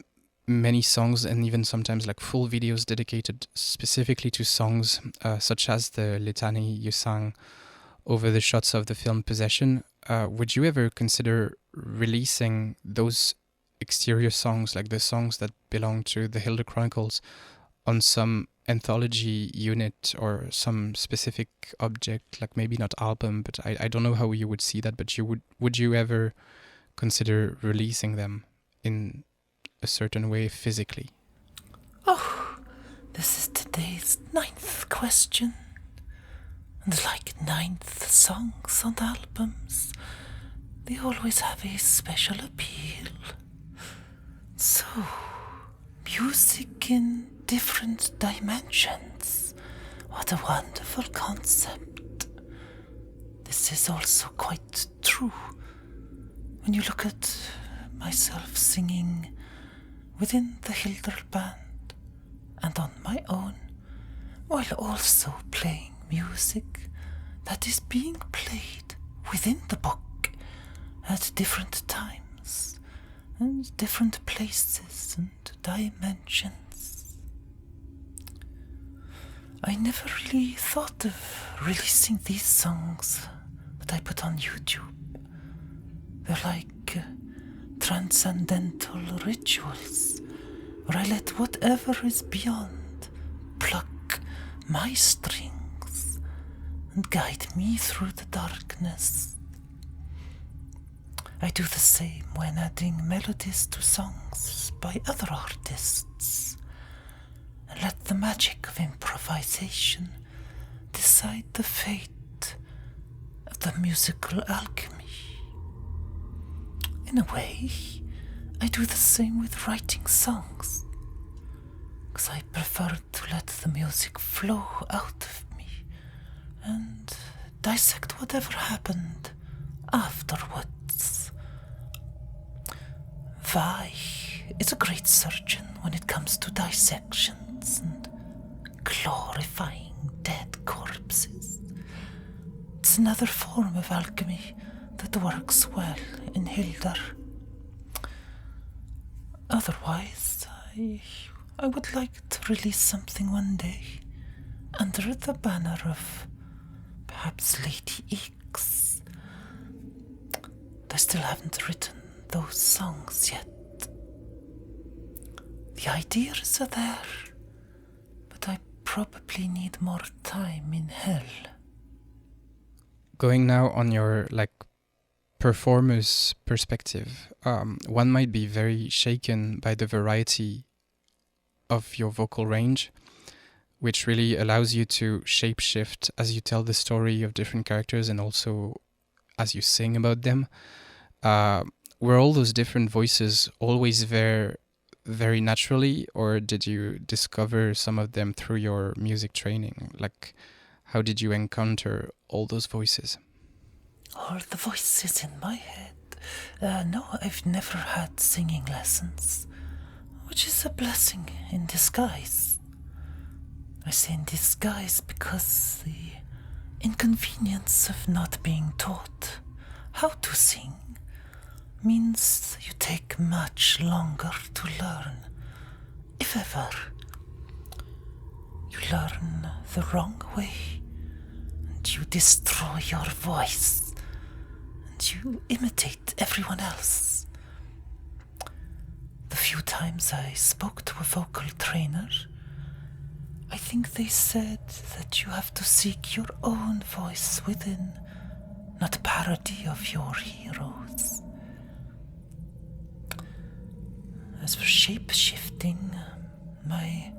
many songs and even sometimes like full videos dedicated specifically to songs, such as the litany you sang over the shots of the film Possession. Would you ever consider releasing those exterior songs, like the songs that belong to the Hyldr Chronicles, on some anthology unit or some specific object, like maybe not album, but I don't know how you would see that, but would you ever consider releasing them in a certain way physically? Oh, this is today's 9th question. And like 9th songs on albums, they always have a special appeal. So, music in different dimensions. What a wonderful concept. This is also quite true. When you look at myself singing within the Hyldr band and on my own, while also playing music that is being played within the book at different times and different places and dimensions. I never really thought of releasing these songs that I put on YouTube. They're like transcendental rituals where I let whatever is beyond pluck my strings and guide me through the darkness. I do the same when adding melodies to songs by other artists, and let the magic of improvisation decide the fate of the musical alchemy. In a way, I do the same with writing songs, because I prefer to let the music flow out of me and dissect whatever happened afterwards. Vi is a great surgeon when it comes to dissections and glorifying dead corpses. It's another form of alchemy that works well in Hyldr. Otherwise, I would like to release something one day under the banner of perhaps Lady X. I still haven't written those songs yet. The ideas are there, but I probably need more time in hell. Going now on your performer's perspective, one might be very shaken by the variety of your vocal range, which really allows you to shapeshift as you tell the story of different characters and also as you sing about them. Were all those different voices always there very naturally, or did you discover some of them through your music training? How did you encounter all those voices? All the voices in my head? No, I've never had singing lessons, which is a blessing in disguise. I say in disguise because the inconvenience of not being taught how to sing means you take much longer to learn, if ever. You learn the wrong way, and you destroy your voice, and you imitate everyone else. The few times I spoke to a vocal trainer, I think they said that you have to seek your own voice within, not a parody of your heroes. As for shapeshifting, my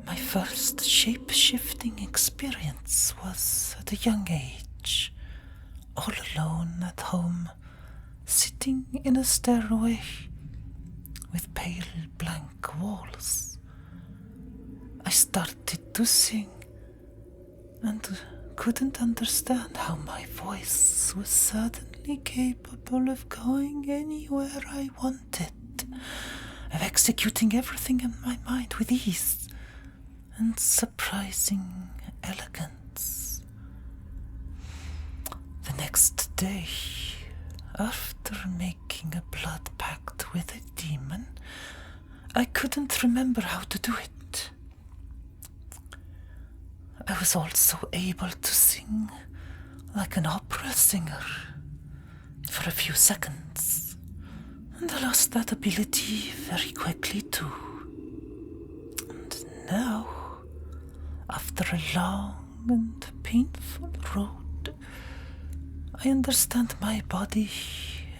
My first shape-shifting experience was at a young age, all alone at home, sitting in a stairway with pale blank walls. I started to sing and couldn't understand how my voice was suddenly capable of going anywhere I wanted, of executing everything in my mind with ease and surprising elegance. The next day, after making a blood pact with a demon, I couldn't remember how to do it. I was also able to sing like an opera singer for a few seconds, and I lost that ability very quickly too. And now, after a long and painful road, I understand my body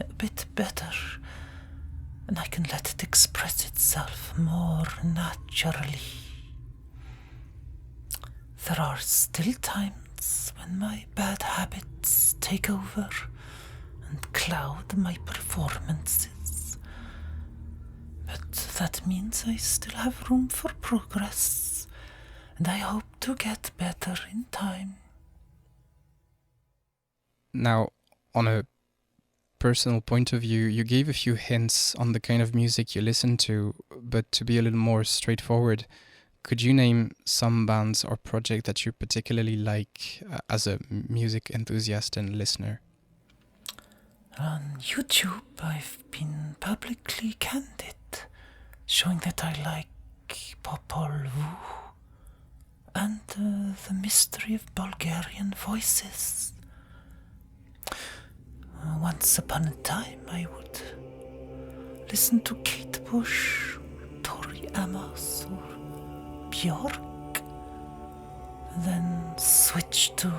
a bit better, and I can let it express itself more naturally. There are still times when my bad habits take over and cloud my performances, but that means I still have room for progress, and I hope to get better in time. Now, on a personal point of view, you gave a few hints on the kind of music you listen to, but to be a little more straightforward, could you name some bands or projects that you particularly like as a music enthusiast and listener? On YouTube, I've been publicly candid, showing that I like Popol Vuh and the mystery of Bulgarian voices. Once upon a time, I would listen to Kate Bush, Tori Amos, or Björk, then switch to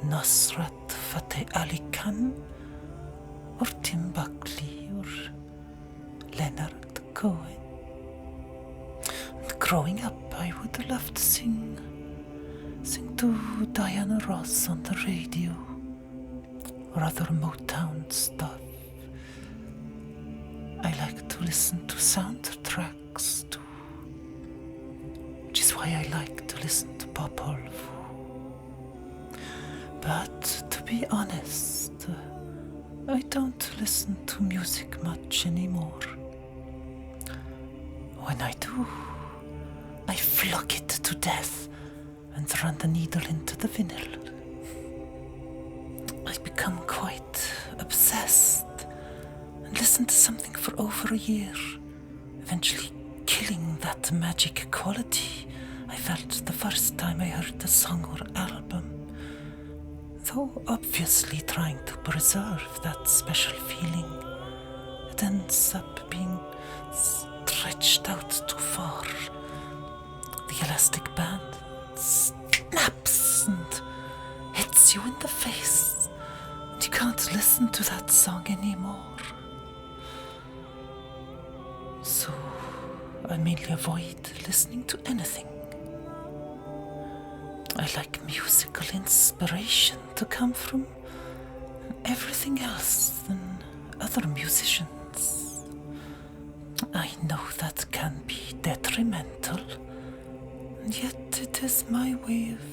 Nusrat Fateh Ali Khan, or Tim Buckley, or Leonard Cohen. And growing up, I would love to sing to Diana Ross on the radio, or other Motown stuff. I like to listen to soundtracks too, which is why I like to listen to Popol Vuh. But to be honest, I don't listen to music much anymore. When I do, I flog it to death and run the needle into the vinyl. I become quite obsessed and listen to something for over a year, eventually killing that magic quality I felt the first time I heard the song or album, though obviously trying to preserve that special feeling. It ends up being stretched out too far. The elastic band snaps and hits you in the face, and you can't listen to that song anymore. So I mainly avoid listening to anything. I like musical inspiration to come from everything else than other musicians. I know that can be detrimental, and yet it is my way of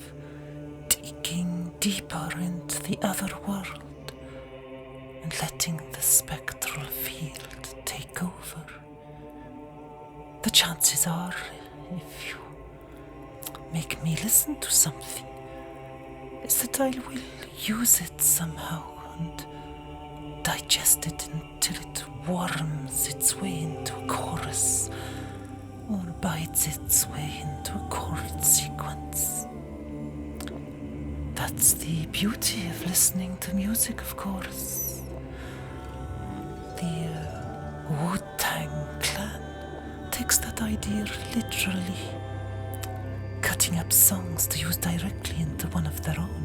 digging deeper into the other world and letting the spectral field take over. The chances are, if you make me listen to something, is that I will use it somehow and digest it until it worms its way into a chorus or bites its way into a chord sequence. That's the beauty of listening to music, of course. The Wu-Tang Clan takes that idea literally, cutting up songs to use directly into one of their own.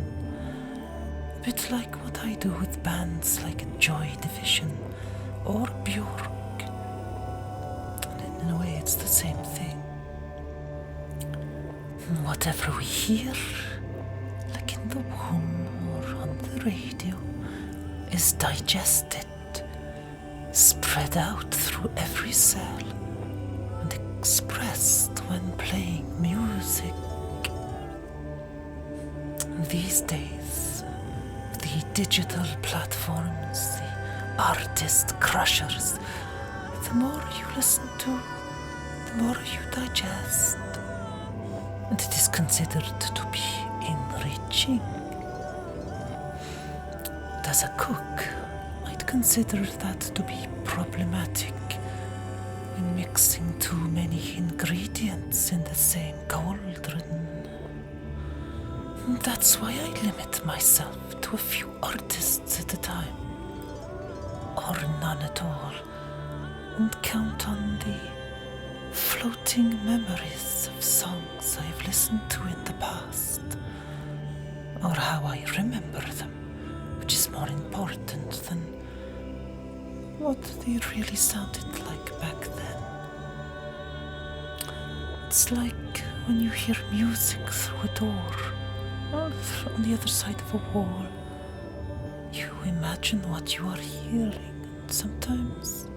A bit like what I do with bands like Joy Division or Björk. And in a way, it's the same thing. Whatever we hear, like in the womb or on the radio, is digested, spread out through every cell, and expressed when playing music. These days, the digital platforms, the artist crushers, the more you listen to, the more you digest. And it is considered to be enriching. But as a cook, I'd consider that to be problematic when mixing too many ingredients in the same cauldron. That's why I limit myself to a few artists at a time, or none at all, and count on the floating memories of songs I've listened to in the past, or how I remember them, which is more important than what they really sounded like back then. It's like when you hear music through a door, or on the other side of a wall. You imagine what you are hearing, and sometimes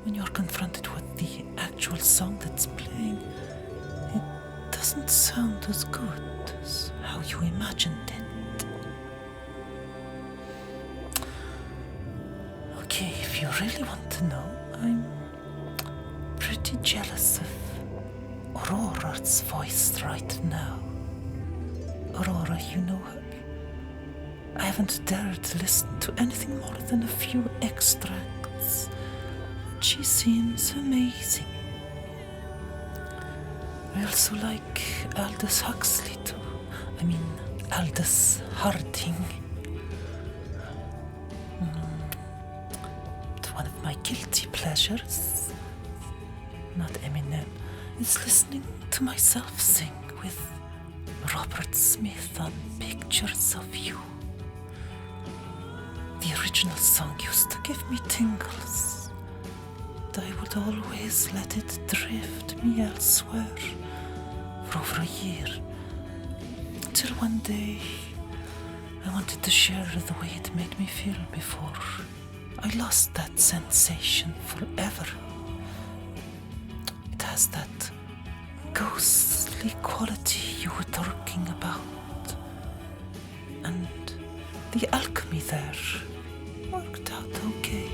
when you are confronted with the actual song that's playing, it doesn't sound as good as how you imagined it. Okay, if you really want to know, I'm pretty jealous of Aurora's voice right now. Aurora, you know her. I haven't dared to listen to anything more than a few extracts. She seems amazing. I also like Aldous Huxley too. Aldous Harding. But one of my guilty pleasures, not Eminem, is listening to myself sing with Robert Smith on Pictures of You. The original song used to give me tingles, and I would always let it drift me elsewhere for over a year, until one day I wanted to share the way it made me feel before I lost that sensation forever. It has that ghostly quality you were talking about, and the alchemy there worked out okay.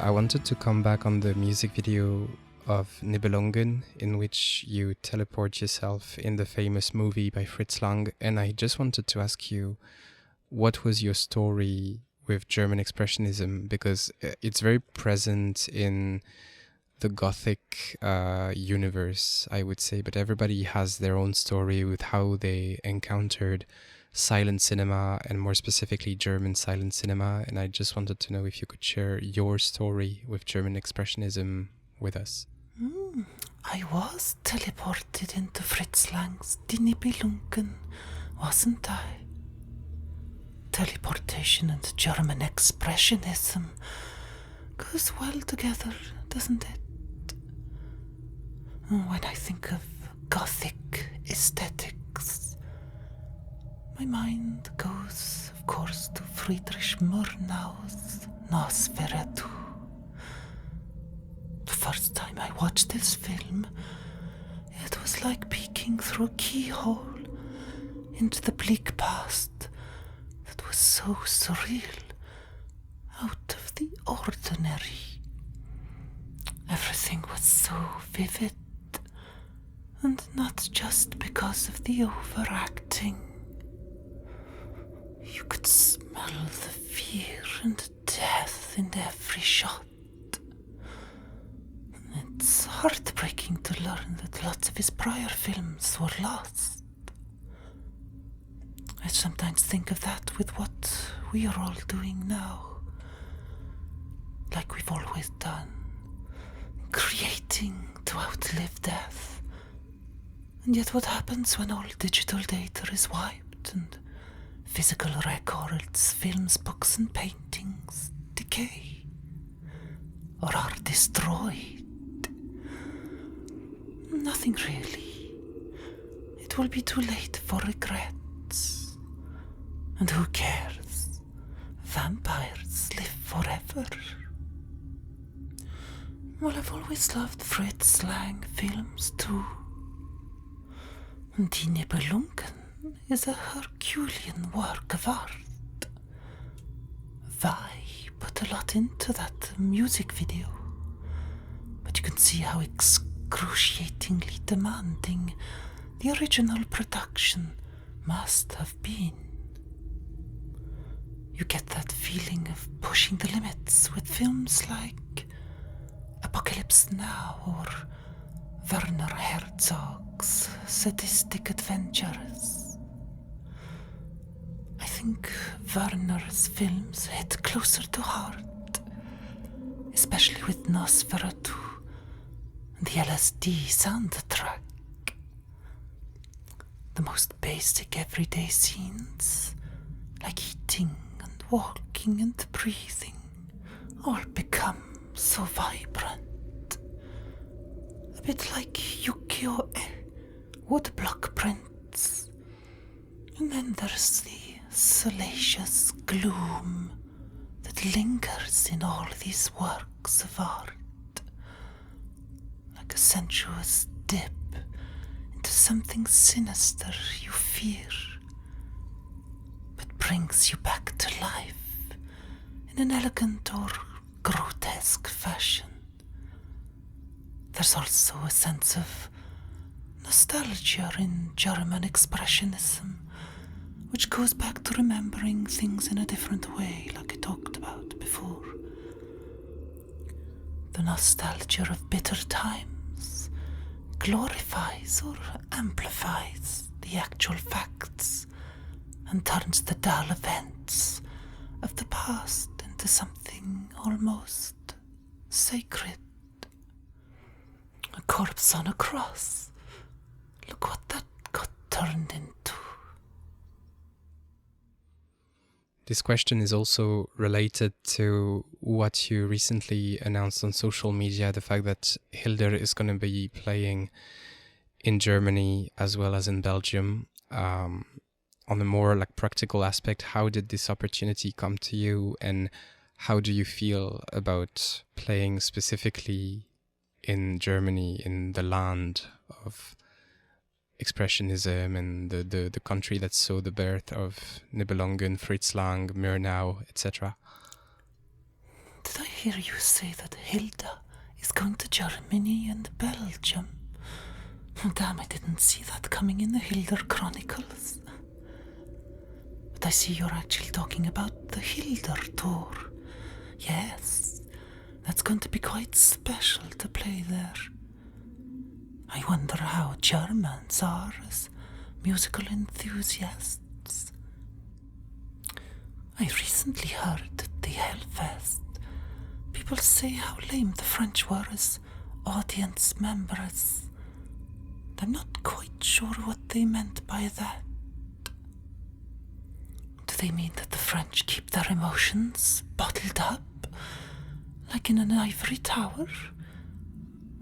I wanted to come back on the music video of Nibelungen, in which you teleport yourself in the famous movie by Fritz Lang, and I just wanted to ask you, what was your story with German expressionism? Because it's very present in the gothic universe, I would say, but everybody has their own story with how they encountered silent cinema, and more specifically German silent cinema, and I just wanted to know if you could share your story with German expressionism with us. I was teleported into Fritz Lang's Die Nibelungen, wasn't I? Teleportation and German expressionism goes well together, doesn't it? When I think of gothic aesthetics, my mind goes, of course, to Friedrich Murnau's Nosferatu. The first time I watched this film, it was like peeking through a keyhole into the bleak past that was so surreal, out of the ordinary. Everything was so vivid, and not just because of the overacting. You could smell the fear and death in every shot. It's heartbreaking to learn that lots of his prior films were lost. I sometimes think of that with what we are all doing now, like we've always done, creating to outlive death. And yet what happens when all digital data is wiped and physical records, films, books and paintings decay or are destroyed? Nothing really. It will be too late for regrets. And who cares? Vampires live forever. Well, I've always loved Fritz Lang films too. Die Nibelungen is a Herculean work of art. Vi put a lot into that music video, but you can see how excruciatingly demanding the original production must have been. You get that feeling of pushing the limits with films like Apocalypse Now or Werner Herzog's sadistic adventures. I think Werner's films hit closer to heart, especially with Nosferatu and the LSD soundtrack. The most basic everyday scenes, like eating and walking and breathing, all become so vibrant. A bit like ukiyo-e, woodblock prints. And then there's the salacious gloom that lingers in all these works of art, like a sensuous dip into something sinister you fear, but brings you back to life in an elegant or grotesque fashion. There's also a sense of nostalgia in German expressionism, which goes back to remembering things in a different way, like I talked about before. The nostalgia of bitter times glorifies or amplifies the actual facts and turns the dull events of the past into something almost sacred. A corpse on a cross. Look what that got turned into. This question is also related to what you recently announced on social media, the fact that Hyldr is going to be playing in Germany as well as in Belgium. On a more like practical aspect, how did this opportunity come to you, and how do you feel about playing specifically in Germany, in the land of expressionism and the country that saw the birth of Nibelungen, Fritz Lang, Murnau, etc.? Did I hear you say that Hyldr is going to Germany and Belgium? Damn, I didn't see that coming in the Hyldr Chronicles. But I see you're actually talking about the Hyldr tour. Yes, that's going to be quite special to play there. I wonder how Germans are as musical enthusiasts. I recently heard at the Hellfest people say how lame the French were as audience members. I'm not quite sure what they meant by that. Do they mean that the French keep their emotions bottled up, like in an ivory tower,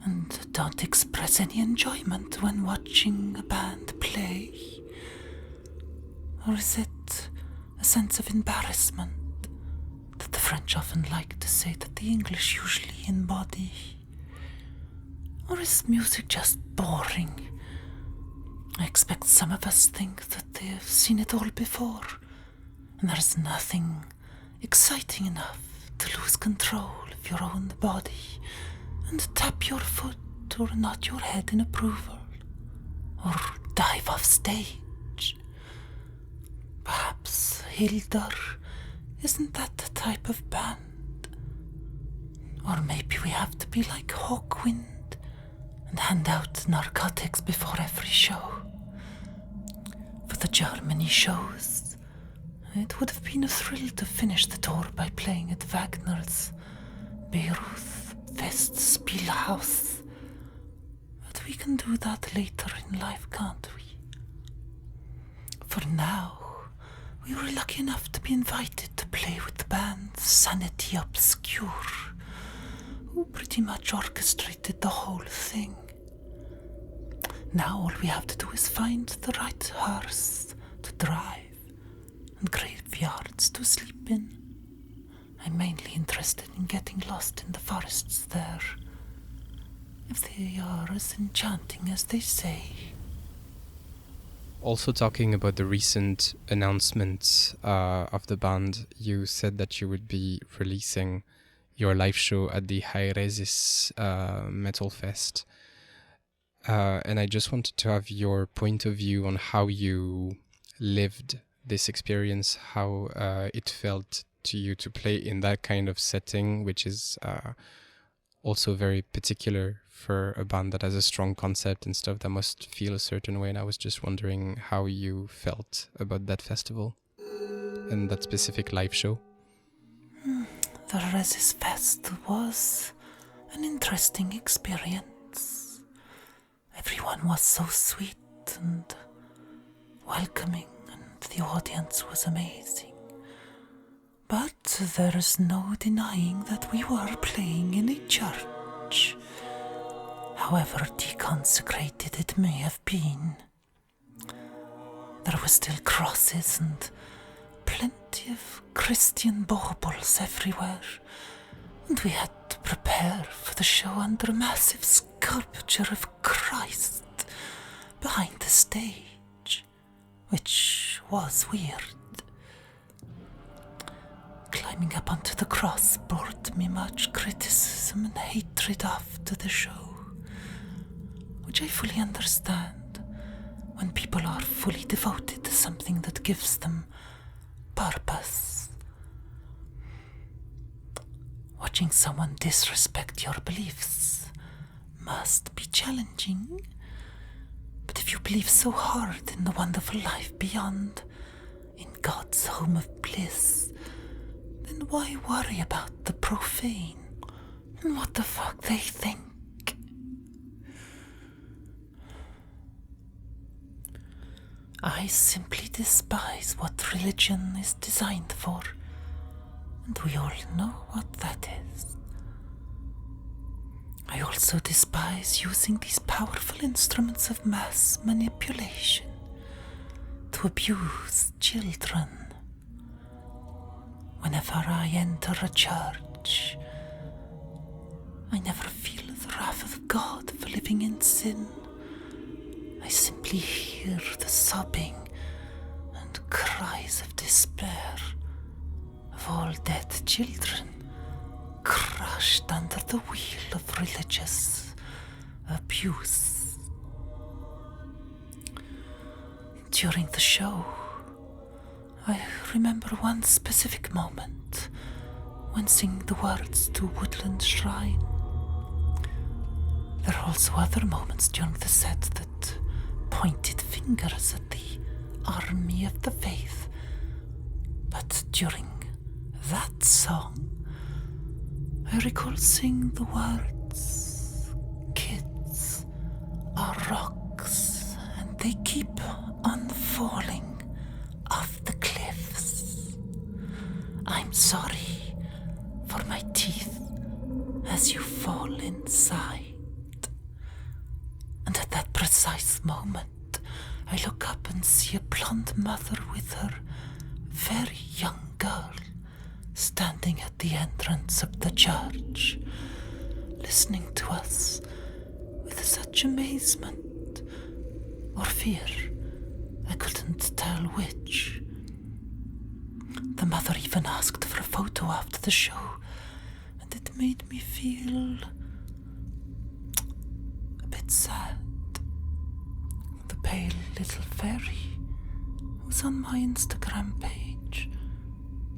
and don't express any enjoyment when watching a band play? Or is it a sense of embarrassment that the French often like to say that the English usually embody? Or is music just boring? I expect some of us think that they've seen it all before, and there's nothing exciting enough to lose control of your own body and tap your foot or nod your head in approval, or dive off stage. Perhaps Hyldr isn't that the type of band. Or maybe we have to be like Hawkwind and hand out narcotics before every show. For the Germany shows, It would have been a thrill to finish the tour by playing at Wagner's Bayreuth Festspielhaus. But we can do that later in life, can't we? For now, we were lucky enough to be invited to play with the band Sanity Obscure, who pretty much orchestrated the whole thing. Now all we have to do is find the right hearse to drive and graveyards to sleep in. I'm mainly interested in getting lost in the forests there, if they are as enchanting as they say. Also talking about the recent announcements of the band, you said that you would be releasing your live show at the Haeresis Metal Fest. And I just wanted to have your point of view on how you lived this experience, how it felt to you to play in that kind of setting, which is also very particular for a band that has a strong concept and stuff that must feel a certain way. And I was just wondering how you felt about that festival and that specific live show. The Haeresis Fest was an interesting experience. Everyone was so sweet and welcoming, and the audience was amazing. But there is no denying that we were playing in a church, however deconsecrated it may have been. There were still crosses and plenty of Christian baubles everywhere, and we had to prepare for the show under a massive sculpture of Christ behind the stage, which was weird. Climbing up onto the cross brought me much criticism and hatred after the show, which I fully understand when people are fully devoted to something that gives them purpose. Watching someone disrespect your beliefs must be challenging, but if you believe so hard in the wonderful life beyond, in God's home of bliss, then why worry about the profane and what the fuck they think? I simply despise what religion is designed for, and we all know what that is. I also despise using these powerful instruments of mass manipulation to abuse children. Whenever I enter a church, I never feel the wrath of God for living in sin. I simply hear the sobbing and cries of despair of all dead children crushed under the wheel of religious abuse. During the show, I remember one specific moment when singing the words to Woodland Shrine. There are also other moments during the set that pointed fingers at the army of the faith. But during that song, I recall singing the words, "Kids are rocks and they keep on falling off the cliffs. I'm sorry for my teeth as you fall inside." And at that precise moment, I look up and see a blonde mother with her very young girl standing at the entrance of the church, listening to us with such amazement or fear, I couldn't tell which. The mother even asked for a photo after the show, and it made me feel a bit sad. The pale little fairy who's on my Instagram page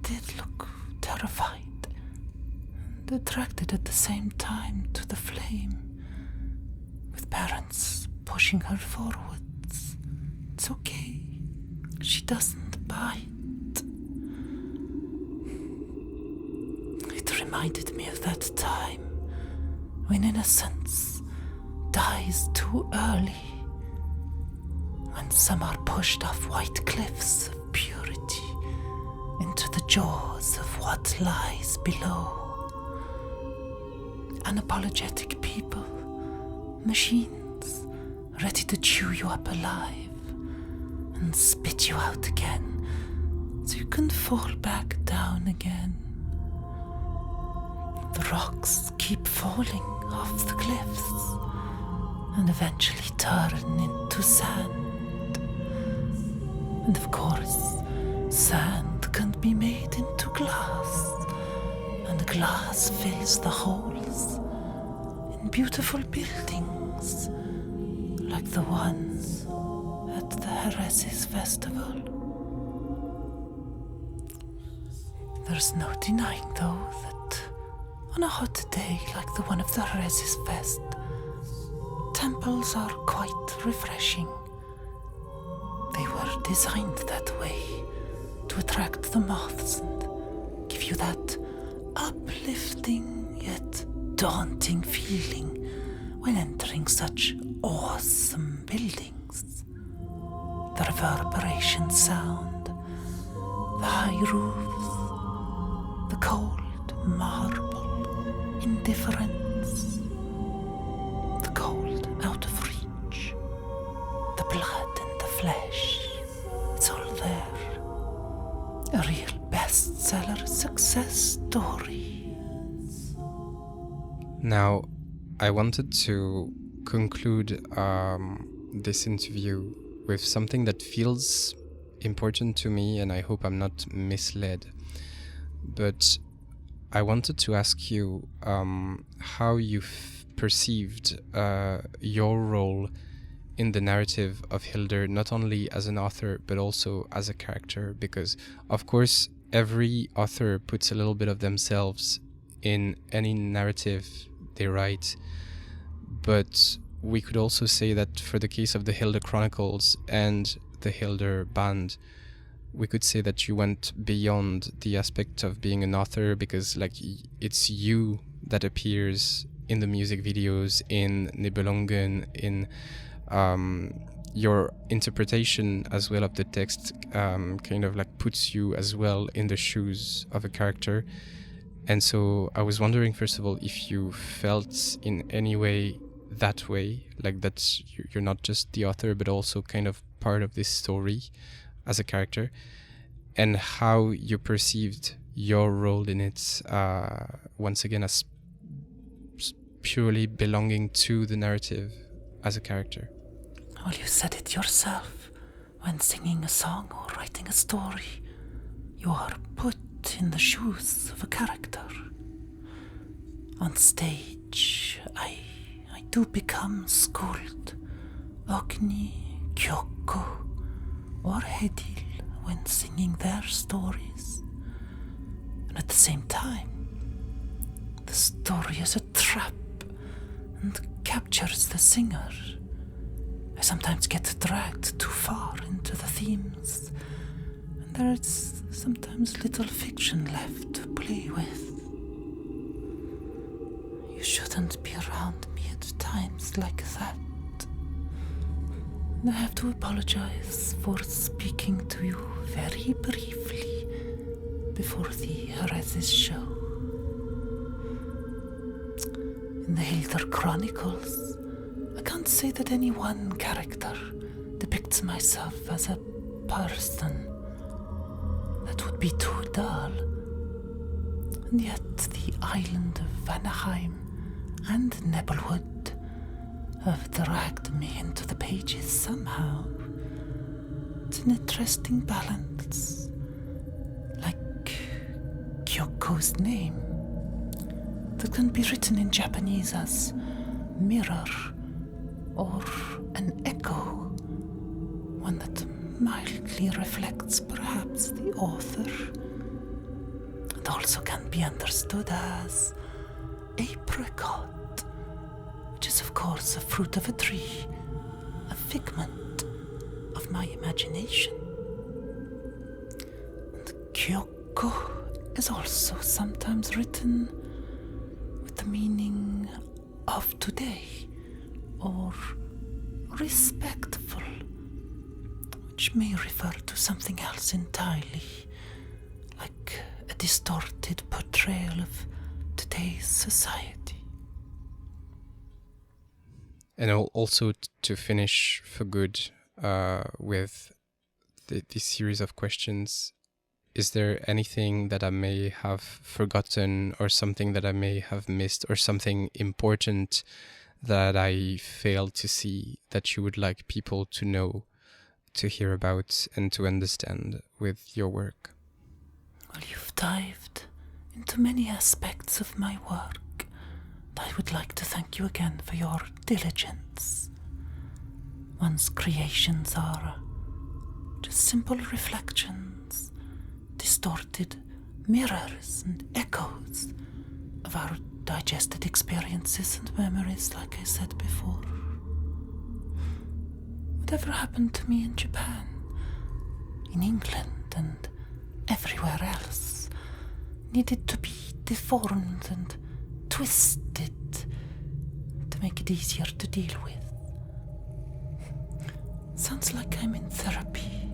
did look terrified and attracted at the same time to the flame, with parents pushing her forwards. It's okay, she doesn't bite. when innocence dies too early, when some are pushed off white cliffs of purity into the jaws of what lies below. Unapologetic people, machines, ready to chew you up alive and spit you out again so you can fall back down again. The rocks keep falling off the cliffs and eventually turn into sand. And of course, sand can be made into glass, and glass fills the holes in beautiful buildings like the ones at the Haeresis Festival. There's no denying, though, that on a hot day like the one of the Haeresis Fest, temples are quite refreshing. They were designed that way to attract the moths and give you that uplifting yet daunting feeling when entering such awesome buildings. The reverberation sound, the high roofs, the cold marble indifference, the cold out of reach, the blood and the flesh, it's all there. A real bestseller success story. Now, I wanted to conclude this interview with something that feels important to me, and I hope I'm not misled. But I wanted to ask you how you perceived your role in the narrative of Hyldr, not only as an author, but also as a character, because, of course, every author puts a little bit of themselves in any narrative they write. But we could also say that for the case of the Hyldr Chronicles and the Hyldr band, we could say that you went beyond the aspect of being an author, because it's you that appears in the music videos, in Nibelungen, in your interpretation as well of the text kind of puts you as well in the shoes of a character. And so I was wondering, first of all, if you felt in any way that you're not just the author, but also kind of part of this story as a character, and how you perceived your role in it, once again, as purely belonging to the narrative as a character. Well, you said it yourself. When singing a song or writing a story, you are put in the shoes of a character. On stage, I do become Skuld, Ogni, Kyoko, or Hedil when singing their stories. And at the same time, the story is a trap and captures the singer. I sometimes get dragged too far into the themes, and there is sometimes little fiction left to play with. You shouldn't be around me at times like that. And I have to apologize for speaking to you very briefly before the Haeresis show. In the Hyldr Chronicles, I can't say that any one character depicts myself as a person. That would be too dull. And yet the island of Vanaheim and Nebelwood have dragged me into the pages somehow. It's an interesting balance. Like Kyoko's name, that can be written in Japanese as mirror or an echo, one that mildly reflects perhaps the author, and also can be understood as apricot, which is of course a fruit of a tree, a figment of my imagination. And Kyoko is also sometimes written with the meaning of today, or respectful, which may refer to something else entirely, like a distorted portrayal of today's society. And also to finish for good with this series of questions, is there anything that I may have forgotten, or something that I may have missed, or something important that I failed to see that you would like people to know, to hear about, and to understand with your work? Well, you've dived into many aspects of my work. I would like to thank you again for your diligence. One's creations are just simple reflections, distorted mirrors and echoes of our digested experiences and memories, like I said before. Whatever happened to me in Japan, in England, and everywhere else needed to be deformed and twisted to make it easier to deal with. Sounds like I'm in therapy.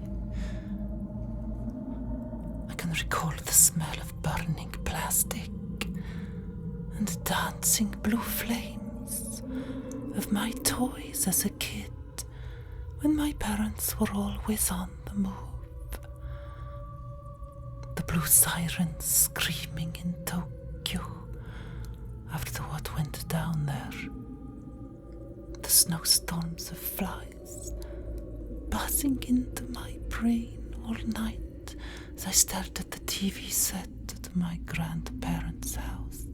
I can recall the smell of burning plastic and dancing blue flames of my toys as a kid, when my parents were always on the move. The blue sirens screaming in Tokyo after what went down there. The snowstorms of flies buzzing into my brain all night as I stared at the TV set at my grandparents' house.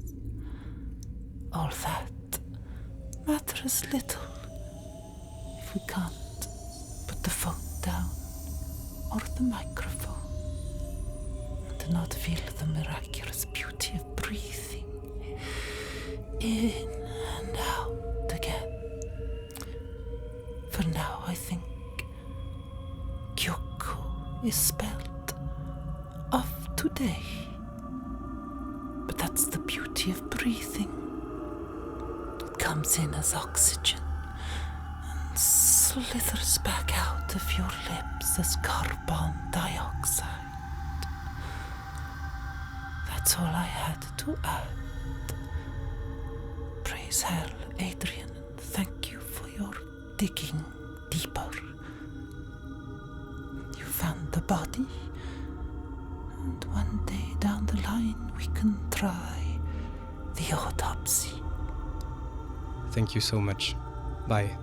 All that matters little if we can't put the phone down or the microphone and not feel the miraculous beauty of breathing in and out again. For now, I think Kyoko is spelled of today. But that's the beauty of breathing. It comes in as oxygen and slithers back out of your lips as carbon dioxide. That's all I had to add. Praise hell, Adrien, and thank you for your digging deeper. You found the body, and one day down the line we can try the autopsy. Thank you so much. Bye.